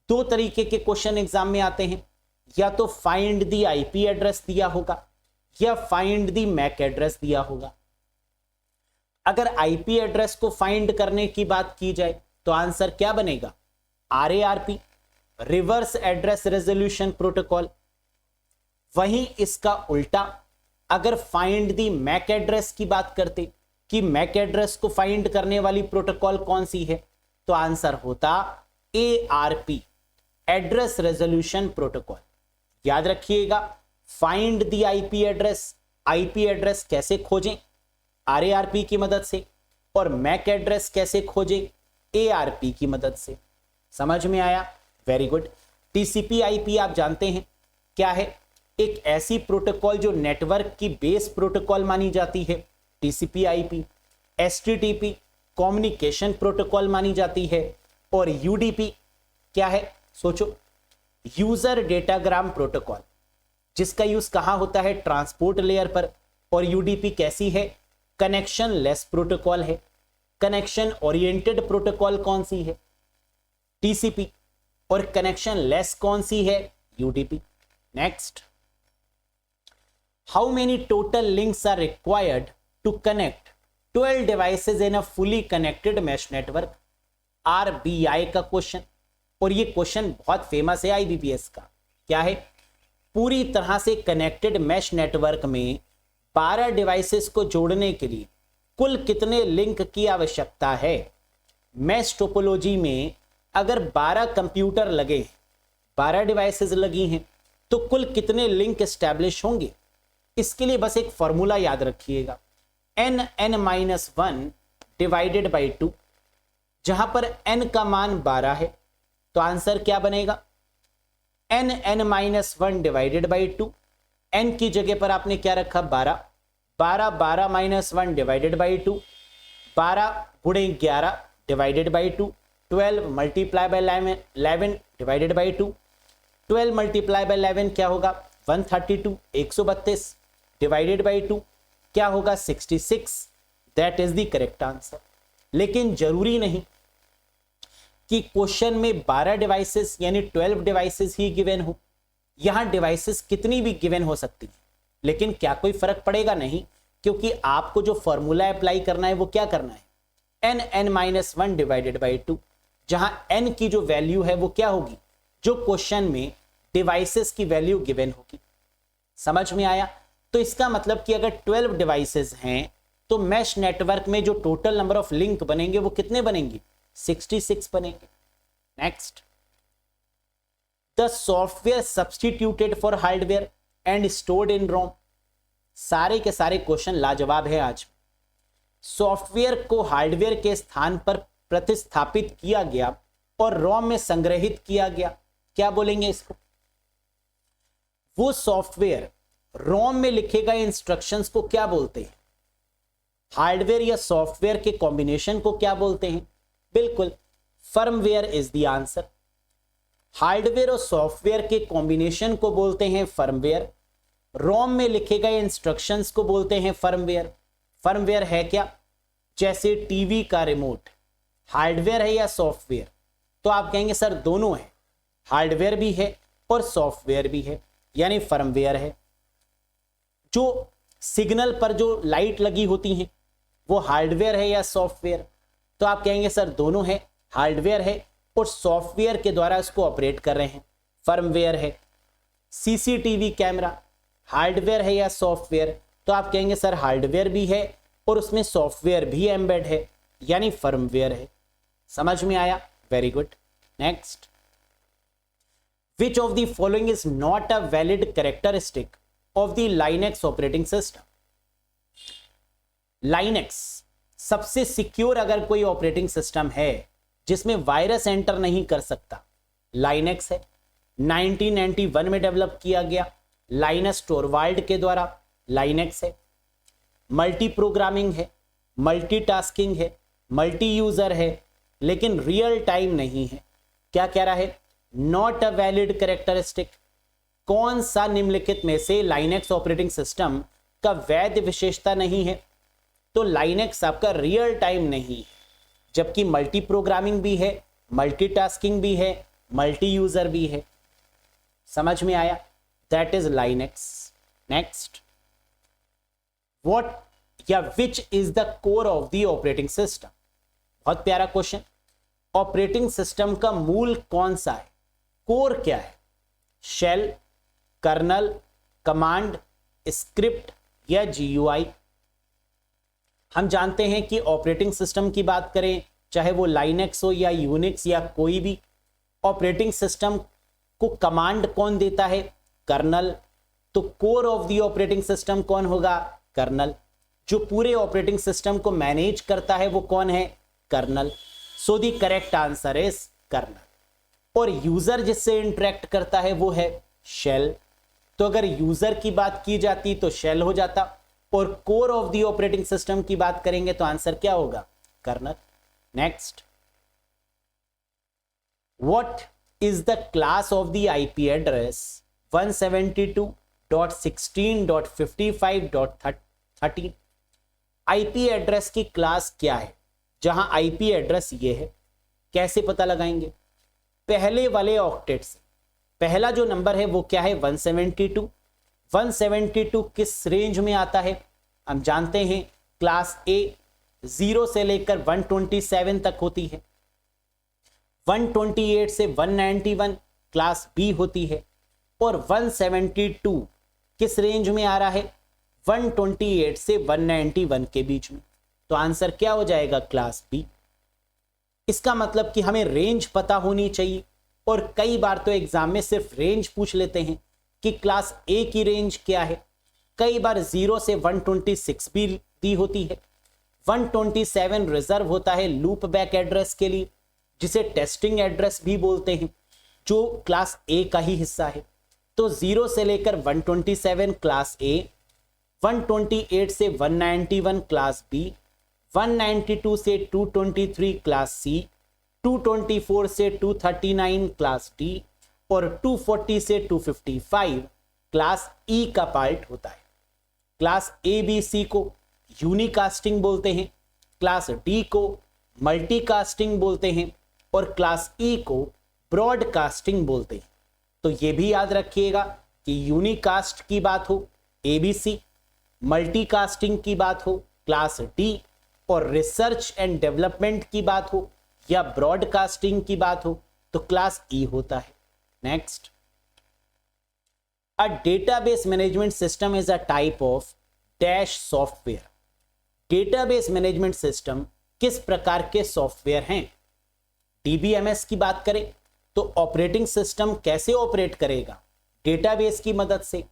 दो तरीके के क्वेश्चन एग्जाम में आते हैं, या तो फाइंड द IP एड्रेस दिया होगा या फाइंड द मैक एड्रेस दिया होगा। अगर आईपी एड्रेस को फाइंड करने की बात की जाए तो आंसर क्या बनेगा? RARP, reverse address resolution protocol. वहीं इसका उल्टा, अगर फाइंड दी मैक एड्रेस की बात करते कि मैक एड्रेस को फाइंड करने वाली प्रोटोकॉल कौन सी है, तो आंसर होता ARP, एड्रेस रेजोल्यूशन प्रोटोकॉल। याद रखिएगा, find the IP address, IP address कैसे खोजें? RARP की मदद से। और मैक एड्रेस कैसे खोजें? ARP की मदद से। समझ में आया? Very good. TCP IP आप जानते हैं क्या है? एक ऐसी प्रोटोकॉल जो नेटवर्क की बेस प्रोटोकॉल मानी जाती है, TCP IP। STTP communication protocol मानी जाती है, और UDP क्या है? सोचो, यूजर डेटाग्राम प्रोटोकॉल, जिसका यूज कहां होता है? ट्रांसपोर्ट लेयर पर। और UDP कैसी है? कनेक्शन लेस प्रोटोकॉल है। कनेक्शन ओरिएंटेड प्रोटोकॉल कौन सी है? TCP। और कनेक्शन लेस कौन सी है? UDP। Next, how many total links are required to connect 12 devices in a fully connected mesh network? RBI का क्वेश्चन, और ये क्वेश्चन बहुत फेमस है IBPS का। क्या है? पूरी तरह से कनेक्टेड मैश नेटवर्क में 12 डिवाइसेस को जोड़ने के लिए कुल कितने लिंक की आवश्यकता है? मैश टोपोलॉजी में अगर 12 कंप्यूटर लगे, 12 डिवाइसेस लगी हैं, तो कुल कितने लिंक एस्टैब्लिश होंगे? इसके लिए बस एक फॉर्मूला याद रखिएगा, n(n-1) डिवाइडेड बाई 2। जहां पर n का मान 12 है तो आंसर क्या बनेगा? n(n-1) divided by 2। n की जगह पर आपने क्या रखा? 12। 12 डिवाइडेड बाई 2, 12 गुणे 11 divided by 2, 12 multiply by 11 divided by 2। 12 multiply by 11 क्या होगा? 132, 132 डिवाइडेड बाई 2 क्या होगा? 66। That is the correct answer. लेकिन जरूरी नहीं कि क्वेश्चन में 12 डिवाइसेस यानी 12 डिवाइसेस ही गिवन हो। यहां डिवाइसेस कितनी भी गिवन हो सकती है, लेकिन क्या कोई फर्क पड़ेगा? नहीं, क्योंकि आपको जो फॉर्मूला अप्लाई करना है वो क्या करना है? n(n-1) डिवाइडेड बाई 2, जहां n की जो वैल्यू है वो क्या होगी? जो क्वेश्चन में डिवाइसेस की वैल्यू गिवन होगी। समझ में आया? तो इसका मतलब कि अगर 12 डिवाइसेस हैं तो मैश नेटवर्क में जो टोटल नंबर ऑफ लिंक बनेंगे वो कितने बनेंगे? 66 बनेंगे। Next, the software substituted for hardware and stored in ROM. सारे के सारे क्वेश्चन लाजवाब है आज। सॉफ्टवेयर को हार्डवेयर के स्थान पर प्रतिस्थापित किया गया और रोम में संग्रहित किया गया, क्या बोलेंगे इसको? वो सॉफ्टवेयर रोम में लिखे गए इंस्ट्रक्शंस को क्या बोलते हैं? हार्डवेयर या सॉफ्टवेयर के कॉम्बिनेशन को क्या बोलते हैं? बिल्कुल, firmware is the answer. Hardware और सॉफ्टवेयर के कॉम्बिनेशन को बोलते हैं फर्मवेयर। रोम में लिखे गए इंस्ट्रक्शंस को बोलते हैं फर्मवेयर। फर्मवेयर है क्या? जैसे टीवी का रिमोट हार्डवेयर है या सॉफ्टवेयर? तो आप कहेंगे सर दोनों है, हार्डवेयर भी है और सॉफ्टवेयर भी है, यानी फर्मवेयर है। जो सिग्नल पर जो लाइट लगी होती हैं वो हार्डवेयर है या सॉफ्टवेयर? तो आप कहेंगे सर दोनों है, हार्डवेयर है और सॉफ्टवेयर के द्वारा इसको ऑपरेट कर रहे हैं, फर्मवेयर है। सीसीटीवी कैमरा हार्डवेयर है या सॉफ्टवेयर? तो आप कहेंगे सर हार्डवेयर भी है और उसमें सॉफ्टवेयर भी एम्बेड है, यानी फर्मवेयर है। समझ में आया? Very good. Next, which of the following is not a valid characteristic of the Linux operating system? Linux सबसे सिक्योर अगर कोई ऑपरेटिंग सिस्टम है जिसमें वायरस एंटर नहीं कर सकता, लाइनेक्स है। 1991 में डेवलप किया गया लाइनस टोरवाल्ड के द्वारा, लाइनेक्स है। मल्टी प्रोग्रामिंग है, मल्टीटास्किंग है, मल्टी यूजर है, लेकिन रियल टाइम नहीं है। क्या कह रहा है? Not a valid characteristic. कौन सा निम्नलिखित में से लाइनेक्स ऑपरेटिंग सिस्टम का वैध विशेषता नहीं है? तो लाइनेक्स आपका रियल टाइम नहीं है, जबकि मल्टी प्रोग्रामिंग भी है, मल्टीटास्किंग भी है, मल्टी यूजर भी है। समझ में आया? That is Linux. Next, what या which is the core of the operating system? बहुत प्यारा क्वेश्चन। ऑपरेटिंग सिस्टम का मूल कौन सा है? कोर क्या है? शेल, कर्नल, कमांड, स्क्रिप्ट या जीयूआई? हम जानते हैं कि ऑपरेटिंग सिस्टम की बात करें, चाहे वो लाइनेक्स हो या यूनिक्स या कोई भी, ऑपरेटिंग सिस्टम को कमांड कौन देता है? कर्नल। तो core of the operating system कौन होगा? कर्नल। जो पूरे ऑपरेटिंग सिस्टम को मैनेज करता है वो कौन है? Kernel. So the correct answer is kernel. और यूजर जिससे इंटरेक्ट करता है वो है शेल। तो अगर यूजर की बात की जाती तो शेल हो जाता, और core of the operating system की बात करेंगे तो आंसर क्या होगा? Kernel. Next, what is the class of the IP address 172.16.55.13? IP address की क्लास क्या है? जहां आईपी एड्रेस ये है, कैसे पता लगाएंगे? पहले वाले ऑक्टेट से पहला जो नंबर है वो क्या है? 172। 172 किस रेंज में आता है? हम जानते हैं क्लास ए 0 से लेकर 127 तक होती है। 128 से 191 क्लास बी होती है, और 172 किस रेंज में आ रहा है? 128 से 191 के बीच में। तो आंसर क्या हो जाएगा? Class B. इसका मतलब कि हमें रेंज पता होनी चाहिए, और कई बार तो एग्जाम में सिर्फ रेंज पूछ लेते हैं कि क्लास ए की रेंज क्या है। कई बार 0 से 126 भी दी होती है। 127 रिजर्व होता है लूप बैक एड्रेस के लिए, जिसे टेस्टिंग एड्रेस भी बोलते हैं, जो क्लास ए का ही हिस्सा है। तो 0 से लेकर 127 क्लास ए, 128 से 191 क्लास बी, 192 से 223 क्लास सी, 224 से 239 क्लास डी, और 240 से 255 क्लास ई का पार्ट होता है। क्लास ए बी सी को यूनिकास्टिंग बोलते हैं, क्लास डी को मल्टीकास्टिंग बोलते हैं, और क्लास ई को ब्रॉडकास्टिंग बोलते हैं। तो ये भी याद रखिएगा कि यूनिकास्ट की बात हो एबीसी, मल्टीकास्टिंग की बात हो क्लास डी, और रिसर्च एंड डेवलपमेंट की बात हो या ब्रॉडकास्टिंग की बात हो तो क्लास ई होता है। Next, a database management system is a type of dash software. Database management system किस प्रकार के सॉफ्टवेयर हैं? डीबीएमएस की बात करें तो ऑपरेटिंग सिस्टम कैसे ऑपरेट करेगा? डेटाबेस की मदद से।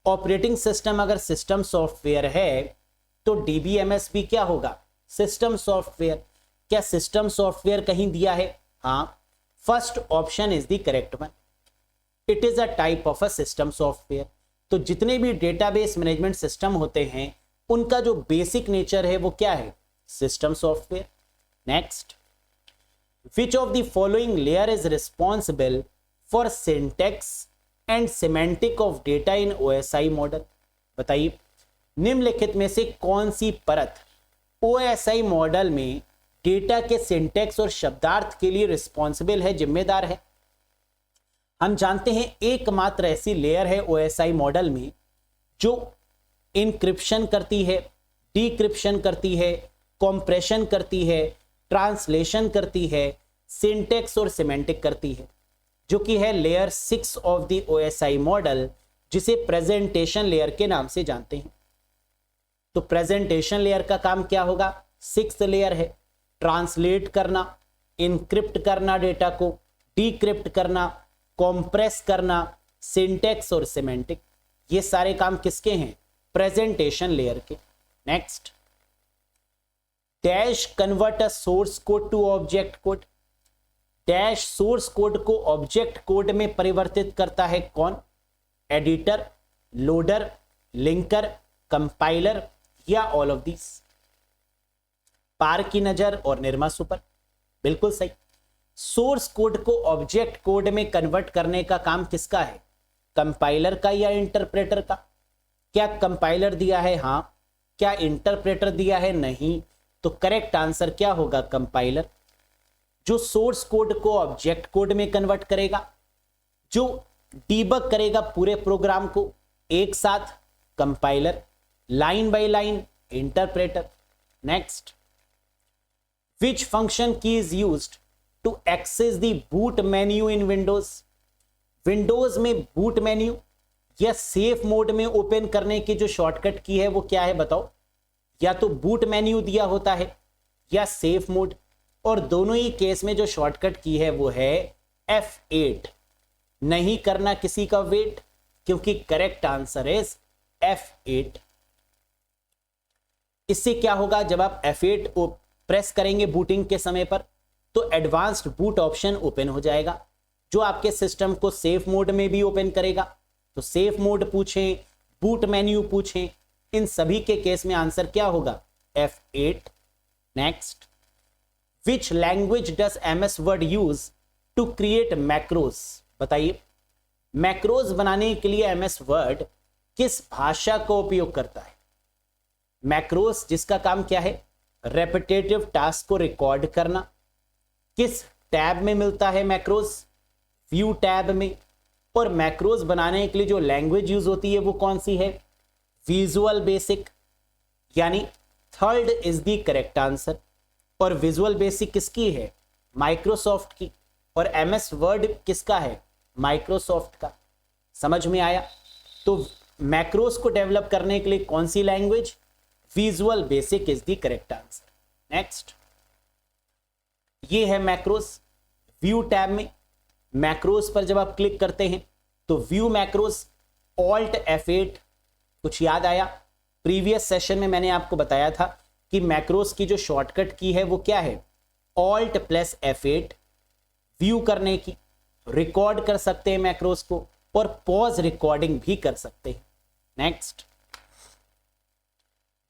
ऑपरेटिंग सिस्टम अगर सिस्टम सॉफ्टवेयर है तो डीबीएमएस भी क्या होगा? System software. क्या सिस्टम सॉफ्टवेयर कहीं दिया है? हाँ, first option is the correct one. It is a type of a system software. तो जितने भी डेटाबेस मैनेजमेंट सिस्टम होते हैं उनका जो बेसिक नेचर है वो क्या है? System software. Next, which of the following layer is responsible for syntax and semantic of data in OSI model? बताइए, निम्नलिखित में से कौन सी परत ओएसआई मॉडल में डेटा के सिंटेक्स और शब्दार्थ के लिए रिस्पॉन्सिबल है, जिम्मेदार है? हम जानते हैं एकमात्र ऐसी लेयर है ओएसआई मॉडल में जो इनक्रिप्शन करती है, डिक्रिप्शन करती है, कॉम्प्रेशन करती है, ट्रांसलेशन करती है, सिंटेक्स और सिमेंटिक करती है, जो कि है layer 6 of the OSI model, जिसे प्रेजेंटेशन लेयर के नाम से जानते हैं। तो प्रेजेंटेशन लेयर का काम क्या होगा? 6th लेयर है, ट्रांसलेट करना, इनक्रिप्ट करना डेटा को, डिक्रिप्ट करना, कॉम्प्रेस करना, सिंटेक्स और सिमेंटिक, ये सारे काम किसके हैं? प्रेजेंटेशन लेयर के। Next, dash convert a source code to object code. Dash source code को ऑब्जेक्ट कोड में परिवर्तित करता है कौन? एडिटर, लोडर, लिंकर, कंपाइलर या ऑल ऑफ दिस? पार की नजर और निर्मा सुपर, बिल्कुल सही। सोर्स कोड को ऑब्जेक्ट कोड में कन्वर्ट करने का काम किसका है? कंपाइलर का या इंटरप्रेटर का? क्या कंपाइलर दिया है? हां। क्या इंटरप्रेटर दिया है? नहीं। तो करेक्ट आंसर क्या होगा? कंपाइलर। जो सोर्स कोड को ऑब्जेक्ट कोड में कन्वर्ट करेगा, जो डीबग करेगा पूरे प्रोग्राम को एक साथ, compiler, line by line, interpreter. Next, which function key is used to access the boot menu in Windows? Windows में बूट मेन्यू या सेफ मोड में ओपन करने की जो शॉर्टकट की है वो क्या है? बताओ। या तो बूट मेन्यू दिया होता है या सेफ मोड, और दोनों ही केस में जो शॉर्टकट की है वो है F8। नहीं करना किसी का वेट, क्योंकि करेक्ट आंसर इज F8। इससे क्या होगा? जब आप F8 प्रेस करेंगे बूटिंग के समय पर, तो एडवांस्ड बूट ऑप्शन ओपन हो जाएगा, जो आपके सिस्टम को सेफ मोड में भी ओपन करेगा। तो सेफ मोड पूछें, बूट मेन्यू पूछें, इन सभी के केस में आंसर क्या होगा? F8। Next, which language does MS Word use to create macros? बताइए, मैक्रोज बनाने के लिए MS वर्ड किस भाषा का उपयोग करता है? मैक्रोज जिसका काम क्या है? रेपिटेटिव टास्क को रिकॉर्ड करना। किस टैब में मिलता है मैक्रोज? व्यू टैब में। और मैक्रोज बनाने के लिए जो लैंग्वेज यूज होती है वो कौन सी है? विजुअल बेसिक, यानी third is the correct answer. और विजुअल बेसिक किसकी है? माइक्रोसॉफ्ट की। और MS वर्ड किसका है? माइक्रोसॉफ्ट का। समझ में आया? तो मैक्रोज को डेवलप करने के लिए कौन सी language? Visual Basic is the correct answer. Next, ये है मैक्रोज। व्यू टैब में मैक्रोज पर जब आप क्लिक करते हैं तो व्यू मैक्रोज, ऑल्ट F8। कुछ याद आया? प्रीवियस सेशन में मैंने आपको बताया था कि मैक्रोज की जो शॉर्टकट की है वो क्या है? Alt plus F8। व्यू करने की, रिकॉर्ड कर सकते हैं मैक्रोज को, और पॉज रिकॉर्डिंग भी कर सकते हैं। Next,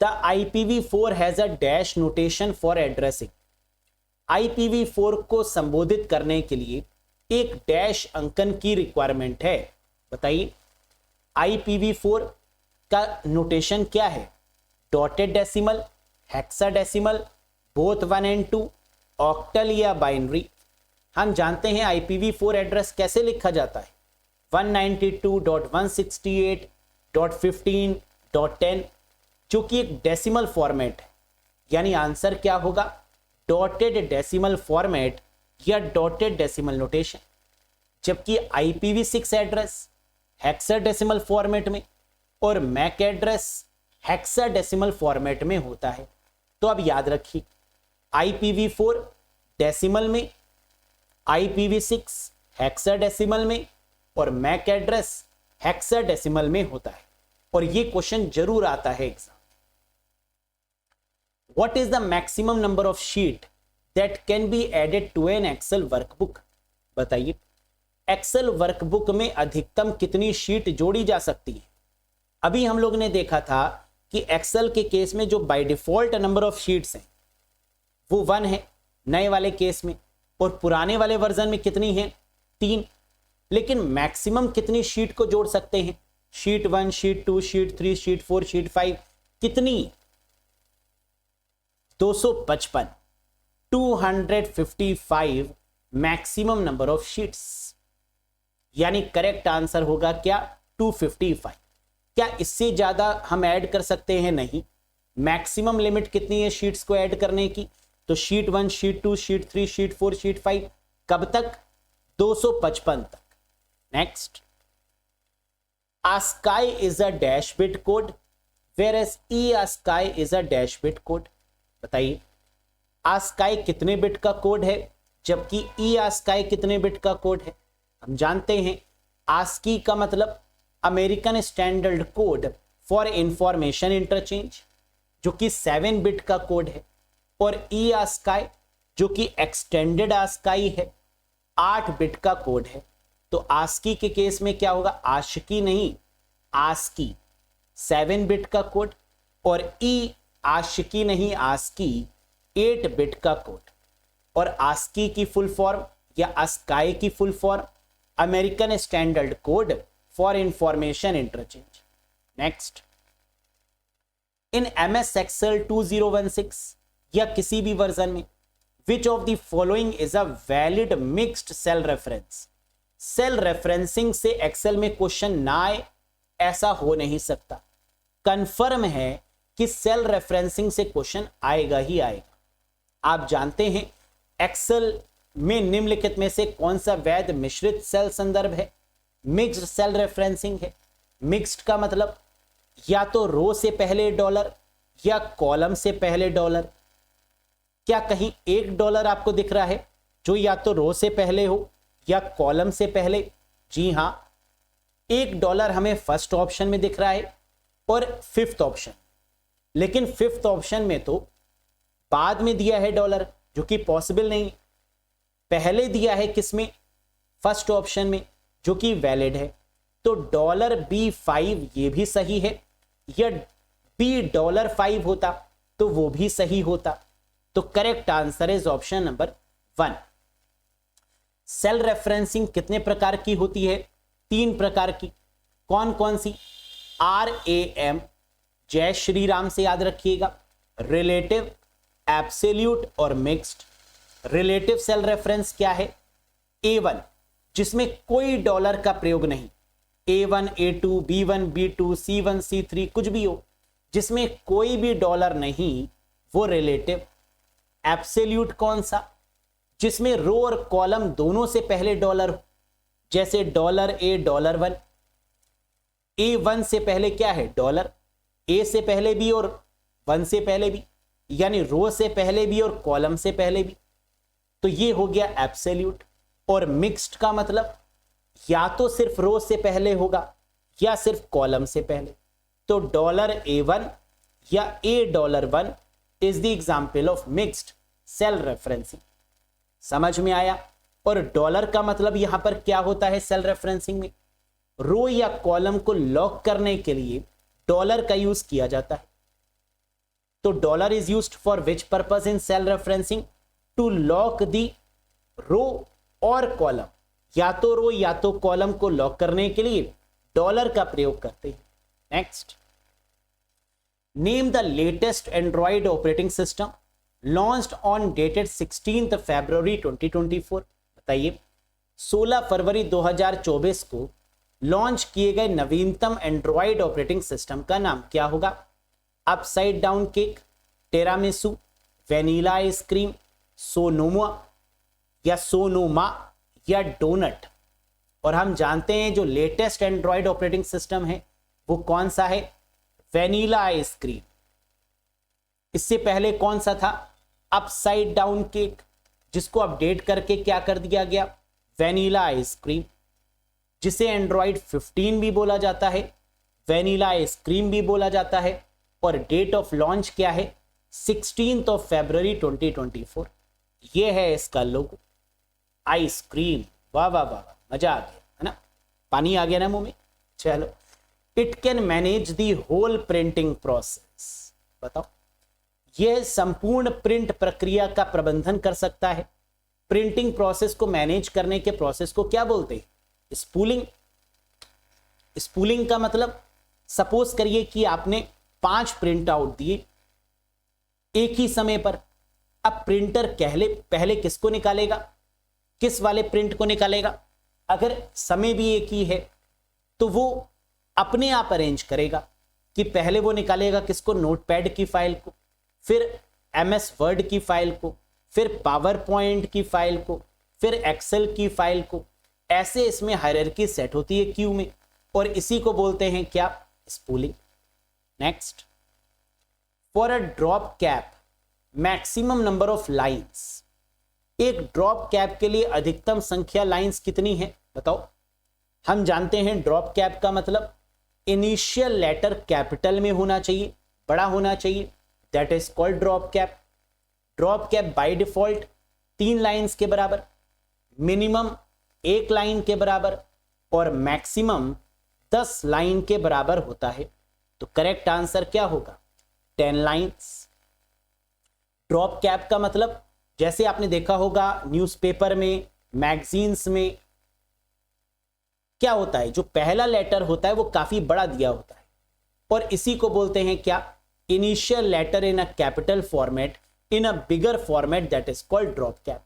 the IPv4 has a dash notation for addressing. IPv4 को संबोधित करने के लिए एक डैश अंकन की रिक्वायरमेंट है। बताइए, IPv4 का नोटेशन क्या है? Dotted decimal, hexadecimal, both 1 and 2, octal या बाइनरी? हम जानते हैं IPv4 एड्रेस कैसे लिखा जाता है? 192.168.15.10, जो कि एक डेसिमल फॉर्मेट है। यानी आंसर क्या होगा? डॉटेड डेसिमल फॉर्मेट या डॉटेड डेसिमल नोटेशन। जबकि IPv6 एड्रेस हेक्साडेसिमल फॉर्मेट में और मैक एड्रेस हेक्साडेसिमल फॉर्मेट में होता है। तो अब याद रखिए, IPv4 डेसिमल में, IPv6 हेक्साडेसिमल में, और मैक एड्रेस हेक्साडेसिमल में होता है। और ये क्वेश्चन जरूर आता है exam. What is the maximum number of sheet that can be added to an Excel workbook? बताइए, एक्सेल वर्कबुक में अधिकतम कितनी शीट जोड़ी जा सकती है? अभी हम लोग ने देखा था कि एक्सेल के केस में जो by default number of sheets हैं वो 1 है नए वाले केस में, और पुराने वाले वर्जन में कितनी है? 3। लेकिन मैक्सिमम कितनी शीट को जोड़ सकते हैं? Sheet 1, sheet 2, sheet 3, sheet 4, sheet 5, कितनी? 255, 255 मैक्सिमम नंबर ऑफ शीट्स, यानी करेक्ट आंसर होगा क्या? 255। क्या इससे ज्यादा हम ऐड कर सकते हैं? नहीं। मैक्सिमम लिमिट कितनी है शीट्स को ऐड करने की? तो sheet 1, sheet 2, sheet 3, sheet 4, sheet 5, कब तक? 255 तक। Next, ASCII is a dash bit code whereas eASCII is a dash bit code। बताइए, ASCII कितने बिट का कोड है जबकि eASCII कितने बिट का कोड है? हम जानते हैं ASCII का मतलब American standard code for information interchange, जो कि 7 बिट का कोड है, और eASCII जो कि एक्सटेंडेड ASCII है, 8 बिट का कोड है। तो ASCII के केस में क्या होगा? आशिकी नहीं, ASCII 7 बिट का कोड, और आशिकी नहीं, ASCII 8 बिट का कोड। और ASCII की फुल फॉर्म या ASCII की full form American standard code for information interchange. Next, in MS Excel 2016 या किसी भी वर्जन में which of the following is a valid mixed cell reference? Cell referencing से एक्सेल में क्वेश्चन ना आए ऐसा हो नहीं सकता। कंफर्म है कि सेल रेफरेंसिंग से क्वेश्चन आएगा ही आएगा। आप जानते हैं एक्सेल में निम्नलिखित में से कौन सा वैध मिश्रित सेल संदर्भ है? मिक्स्ड सेल रेफरेंसिंग है। मिक्स्ड का मतलब या तो रो से पहले डॉलर या कॉलम से पहले डॉलर। क्या कहीं $1 आपको दिख रहा है जो या तो रो से पहले हो या कॉलम से पहले? जी हां, $1 हमें फर्स्ट ऑप्शन में दिख रहा है और 5th ऑप्शन, लेकिन 5th ऑप्शन में तो बाद में दिया है डॉलर, जो कि पॉसिबल नहीं। पहले दिया है किसमें? फर्स्ट ऑप्शन में, जो कि वैलिड है। तो $B5 ये भी सही है, या $5 होता तो वो भी सही होता। तो correct answer is option number 1। Cell referencing कितने प्रकार की होती है? 3 प्रकार की। कौन कौन सी? RAM, जय श्री राम से याद रखिएगा, रिलेटिव, एब्सोल्यूट और मिक्स्ड। रिलेटिव सेल रेफरेंस क्या है? A1 जिसमें कोई डॉलर का प्रयोग नहीं, A1, A2, B1, B2, C1, C3 कुछ भी हो, जिसमें कोई भी डॉलर नहीं, वो रिलेटिव। एब्सोल्यूट कौन सा? जिसमें रो और कॉलम दोनों से पहले डॉलर हो, जैसे $A, $1। A1 से पहले क्या है? डॉलर। A से पहले भी और 1 से पहले भी, यानी रो से पहले भी और कॉलम से पहले भी। तो ये हो गया एब्सोल्यूट। और मिक्स्ड का मतलब या तो सिर्फ रो से पहले होगा या सिर्फ कॉलम से पहले। तो $A1 या $1 is the example of mixed cell referencing. समझ में आया? और डॉलर का मतलब यहां पर क्या होता है सेल रेफरेंसिंग में? रो या कॉलम को लॉक करने के लिए डॉलर का यूज किया जाता है। तो dollar is used for which purpose in cell referencing? To lock the row और कॉलम, या तो रो या तो कॉलम को लॉक करने के लिए डॉलर का प्रयोग करते हैं। Next, name the latest Android operating system launched on dated 16 फरवरी 2024। बताइए, 16 फरवरी 2024 को लॉन्च किए गए नवीनतम एंड्रॉइड ऑपरेटिंग सिस्टम का नाम क्या होगा? Upside down cake, tiramisu, vanilla ice cream, Sonoma या डोनट। और हम जानते हैं जो लेटेस्ट एंड्रॉइड ऑपरेटिंग सिस्टम है वो कौन सा है? Vanilla ice cream. इससे पहले कौन सा था? अपसाइड डाउन केक, जिसको अपडेट करके क्या कर दिया गया? वेनिला आइसक्रीम, जिसे एंड्रॉइड 15 भी बोला जाता है, वेनिला आइसक्रीम भी बोला जाता है। और डेट ऑफ लॉन्च क्या है? February 2024। ये है इसका लोगो, आइसक्रीम। वाह वाह वाह, मजा आ गया है ना, पानी आ गया ना मुंह में। चलो, it can manage the whole printing process. बताओ, यह संपूर्ण प्रिंट प्रक्रिया का प्रबंधन कर सकता है। प्रिंटिंग प्रोसेस को मैनेज करने के प्रोसेस को क्या बोलते हैं? स्पूलिंग। स्पूलिंग का मतलब, सपोज करिए कि आपने 5 प्रिंट आउट दिए एक ही समय पर। अब प्रिंटर पहले किसको निकालेगा, किस वाले प्रिंट को निकालेगा? अगर समय भी एक ही है तो वो अपने आप अरेंज करेगा कि पहले वो निकालेगा किसको, नोटपैड की फाइल को, फिर MS वर्ड की फाइल को, फिर पावर पॉइंट की फाइल को, फिर एक्सेल की फाइल को। ऐसे इसमें हायरार्की सेट होती है क्यू में, और इसी को बोलते हैं क्या, spooling. Next, for a drop cap maximum number of lines. एक ड्रॉप कैप के लिए अधिकतम संख्या लाइंस कितनी है बताओ? हम जानते हैं ड्रॉप कैप का मतलब इनिशियल लेटर कैपिटल में होना चाहिए, बड़ा होना चाहिए, that is called drop cap. Drop cap by default 3 lines के बराबर, मिनिमम 1 लाइन के बराबर और मैक्सिमम 10 लाइन के बराबर होता है। तो करेक्ट आंसर क्या होगा, 10 लाइंस। ड्रॉप कैप का मतलब, जैसे आपने देखा होगा न्यूज़पेपर में, मैगजीन्स में क्या होता है, जो पहला लेटर होता है वो काफी बड़ा दिया होता है, और इसी को बोलते हैं क्या, initial letter in a capital format in a bigger format, that is called drop cap.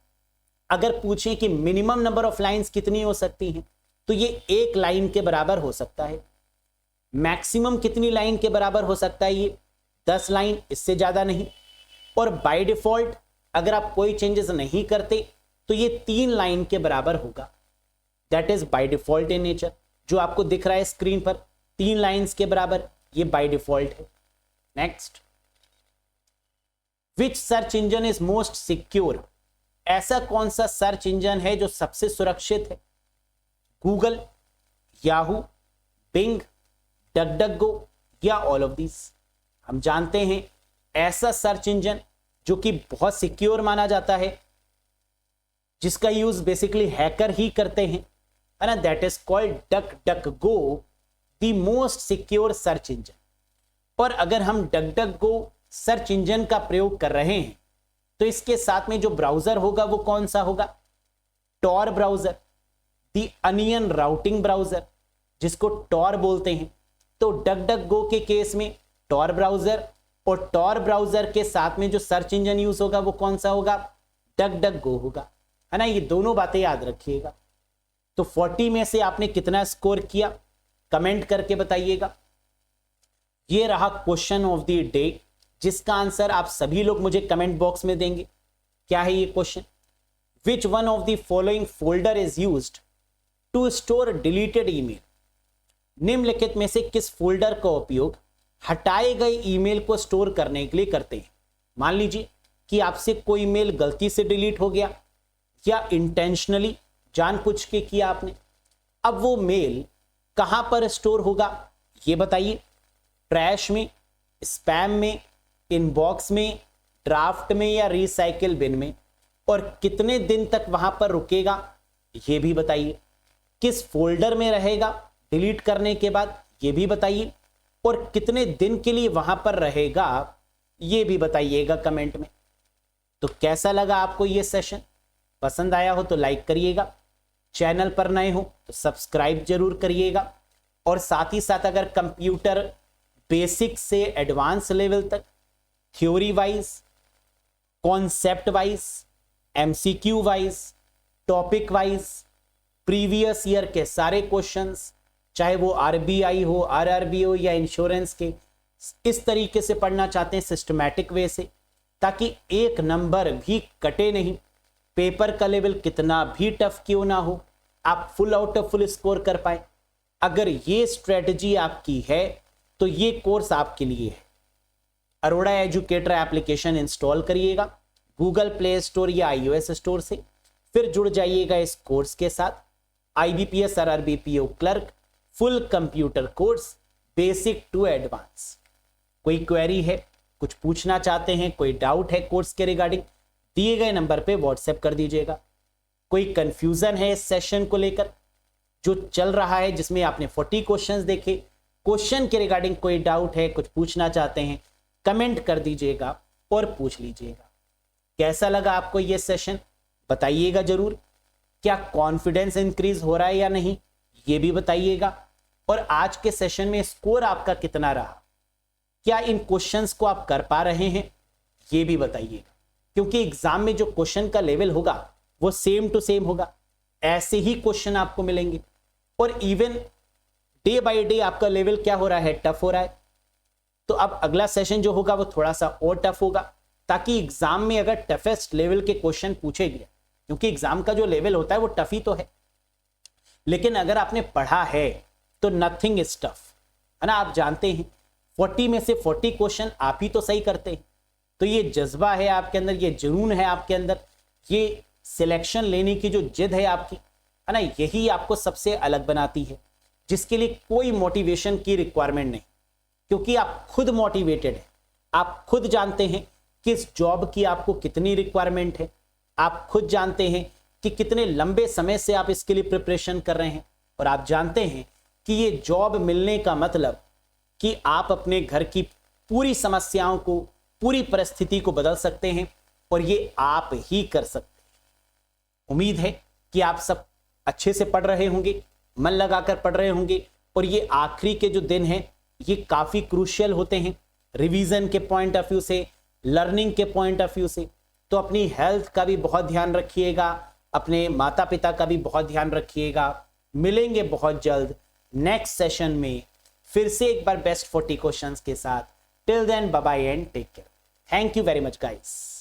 अगर पूछें कि मिनिमम नंबर ऑफ लाइंस कितनी हो सकती हैं, तो ये 1 लाइन के बराबर हो सकता है। मैक्सिमम कितनी लाइन के बराबर हो सकता है, ये 10 लाइन, इससे ज्यादा नहीं। और बाय डिफॉल्ट अगर आप कोई चेंजेस नहीं करते तो ये 3 लाइन के बराबर होगा, that is by default in nature. जो आपको दिख रहा है स्क्रीन पर 3 लाइंस के बराबर, ये बाय डिफॉल्ट है। Next, which search engine is most secure. ऐसा कौन सा सर्च इंजन है जो सबसे सुरक्षित है? गूगल, याहू, बिंग, डकडकगो या ऑल ऑफ दिस? हम जानते हैं ऐसा सर्च इंजन जो कि बहुत सिक्योर माना जाता है, जिसका यूज बेसिकली हैकर ही करते हैं, है ना, that is called DuckDuckGo, the most secure search engine. और अगर हम डकडकगो सर्च इंजन का प्रयोग कर रहे हैं तो इसके साथ में जो ब्राउजर होगा वो कौन सा होगा, Tor browser, the onion routing browser, जिसको टॉर बोलते हैं। तो डकडकगो के केस में टॉर ब्राउजर, और टॉर ब्राउजर के साथ में जो सर्च इंजन यूज होगा वो कौन सा होगा, डकडकगो होगा, है ना। ये दोनों बातें याद रखिएगा। तो 40 में से आपने कितना स्कोर किया, कमेंट करके बताइएगा। ये रहा क्वेश्चन ऑफ द डे, जिसका आंसर आप सभी लोग मुझे कमेंट बॉक्स में देंगे। क्या है ये question, which one of the following folder is used to store deleted email. निम्नलिखित में से किस फोल्डर का उपयोग हटाए गए ईमेल को स्टोर करने के लिए करते हैं? मान लीजिए कि आपसे कोई मेल गलती से डिलीट हो गया या इंटेंशनली जानबूझ के किया आपने। अब वो मेल कहां पर स्टोर होगा ये बताइए, ट्रैश में, स्पैम में, इनबॉक्स में, ड्राफ्ट में या रिसाइकिल बिन में, और कितने दिन तक वहां पर रुकेगा ये भी बताइए। किस फोल्डर में रहेगा डिलीट करने के बाद ये भी बताइए, और कितने दिन के लिए वहां पर रहेगा ये भी बताइएगा कमेंट में। तो कैसा लगा आपको ये सेशन? पसंद आया हो तो लाइक करिएगा, चैनल पर नए हो तो सब्सक्राइब जरूर करिएगा, और साथ ही साथ अगर कंप्यूटर बेसिक से एडवांस लेवल तक theory wise, concept wise, MCQ wise, topic wise, previous year के सारे क्वेश्चंस, चाहे वो RBI हो, RRB हो या इंश्योरेंस के, इस तरीके से पढ़ना चाहते हैं सिस्टमैटिक वे से, ताकि एक नंबर भी कटे नहीं, पेपर का लेवल कितना भी टफ क्यों ना हो, आप full out of full score कर पाए। अगर ये स्ट्रेटजी आपकी है तो ये कोर्स आपके लिए है। अरोड़ा एजुकेटर एप्लीकेशन इंस्टॉल करिएगा गूगल प्ले स्टोर या iOS स्टोर से, फिर जुड़ जाइएगा इस कोर्स के साथ। IBPS RRB PO clerk full computer course basic to advance. कोई क्वेरी है कुछ पूछना चाहते हैं, कोई डाउट है कोर्स के रिगार्डिंग, दिए गए नंबर पे व्हाट्सएप कर दीजिएगा। कोई कंफ्यूजन है इस सेशन को लेकर जो चल रहा है, जिसमें आपने 40 क्वेश्चंस देखे, क्वेश्चन के रिगार्डिंग कोई डाउट है, कुछ पूछना चाहते हैं, कमेंट कर दीजिएगा और पूछ लीजिएगा। कैसा लगा आपको ये सेशन बताइएगा जरूर। क्या कॉन्फिडेंस इंक्रीज हो रहा है या नहीं ये भी बताइएगा। और आज के सेशन में स्कोर आपका कितना रहा, क्या इन क्वेश्चंस को आप कर पा रहे हैं ये भी बताइएगा, क्योंकि एग्जाम में जो क्वेश्चन का लेवल होगा वो सेम टू सेम होगा, ऐसे ही क्वेश्चन आपको मिलेंगे। और इवन डे बाय डे आपका लेवल क्या हो रहा है, टफ हो रहा है। तो अब अगला सेशन जो होगा वो थोड़ा सा और टफ होगा, ताकि एग्जाम में अगर टफेस्ट लेवल के क्वेश्चन पूछे गए, क्योंकि एग्जाम का जो लेवल होता है वो टफ ही तो है, लेकिन अगर आपने पढ़ा है तो नथिंग इज टफ, है ना। आप जानते हैं 40 में से 40 क्वेश्चन आप ही तो सही करते हैं। तो ये जज्बा है आपके अंदर, ये जुनून है आपके अंदर, ये सिलेक्शन लेने की जो जिद है आपकी, है ना, यही आपको सबसे अलग बनाती है, जिसके लिए कोई मोटिवेशन की रिक्वायरमेंट नहीं, क्योंकि आप खुद मोटिवेटेड है। आप खुद जानते हैं कि इस जॉब की आपको कितनी रिक्वायरमेंट है, आप खुद जानते हैं कि कितने लंबे समय से आप इसके लिए प्रिपरेशन कर रहे हैं, और आप जानते हैं कि ये जॉब मिलने का मतलब कि आप अपने घर की पूरी समस्याओं को, पूरी परिस्थिति को बदल सकते हैं, और ये आप ही कर सकते हैं। उम्मीद है कि आप सब अच्छे से पढ़ रहे होंगे, मन लगाकर पढ़ रहे होंगे, और ये आखिरी के जो दिन हैं ये काफ़ी क्रूशियल होते हैं रिवीजन के पॉइंट ऑफ व्यू से, लर्निंग के पॉइंट ऑफ व्यू से। तो अपनी हेल्थ का भी बहुत ध्यान रखिएगा, अपने माता पिता का भी बहुत ध्यान रखिएगा। मिलेंगे बहुत जल्द नेक्स्ट सेशन में फिर से एक बार बेस्ट 40 क्वेश्चंस के साथ। Till then bye bye and take care. Thank you very much guys.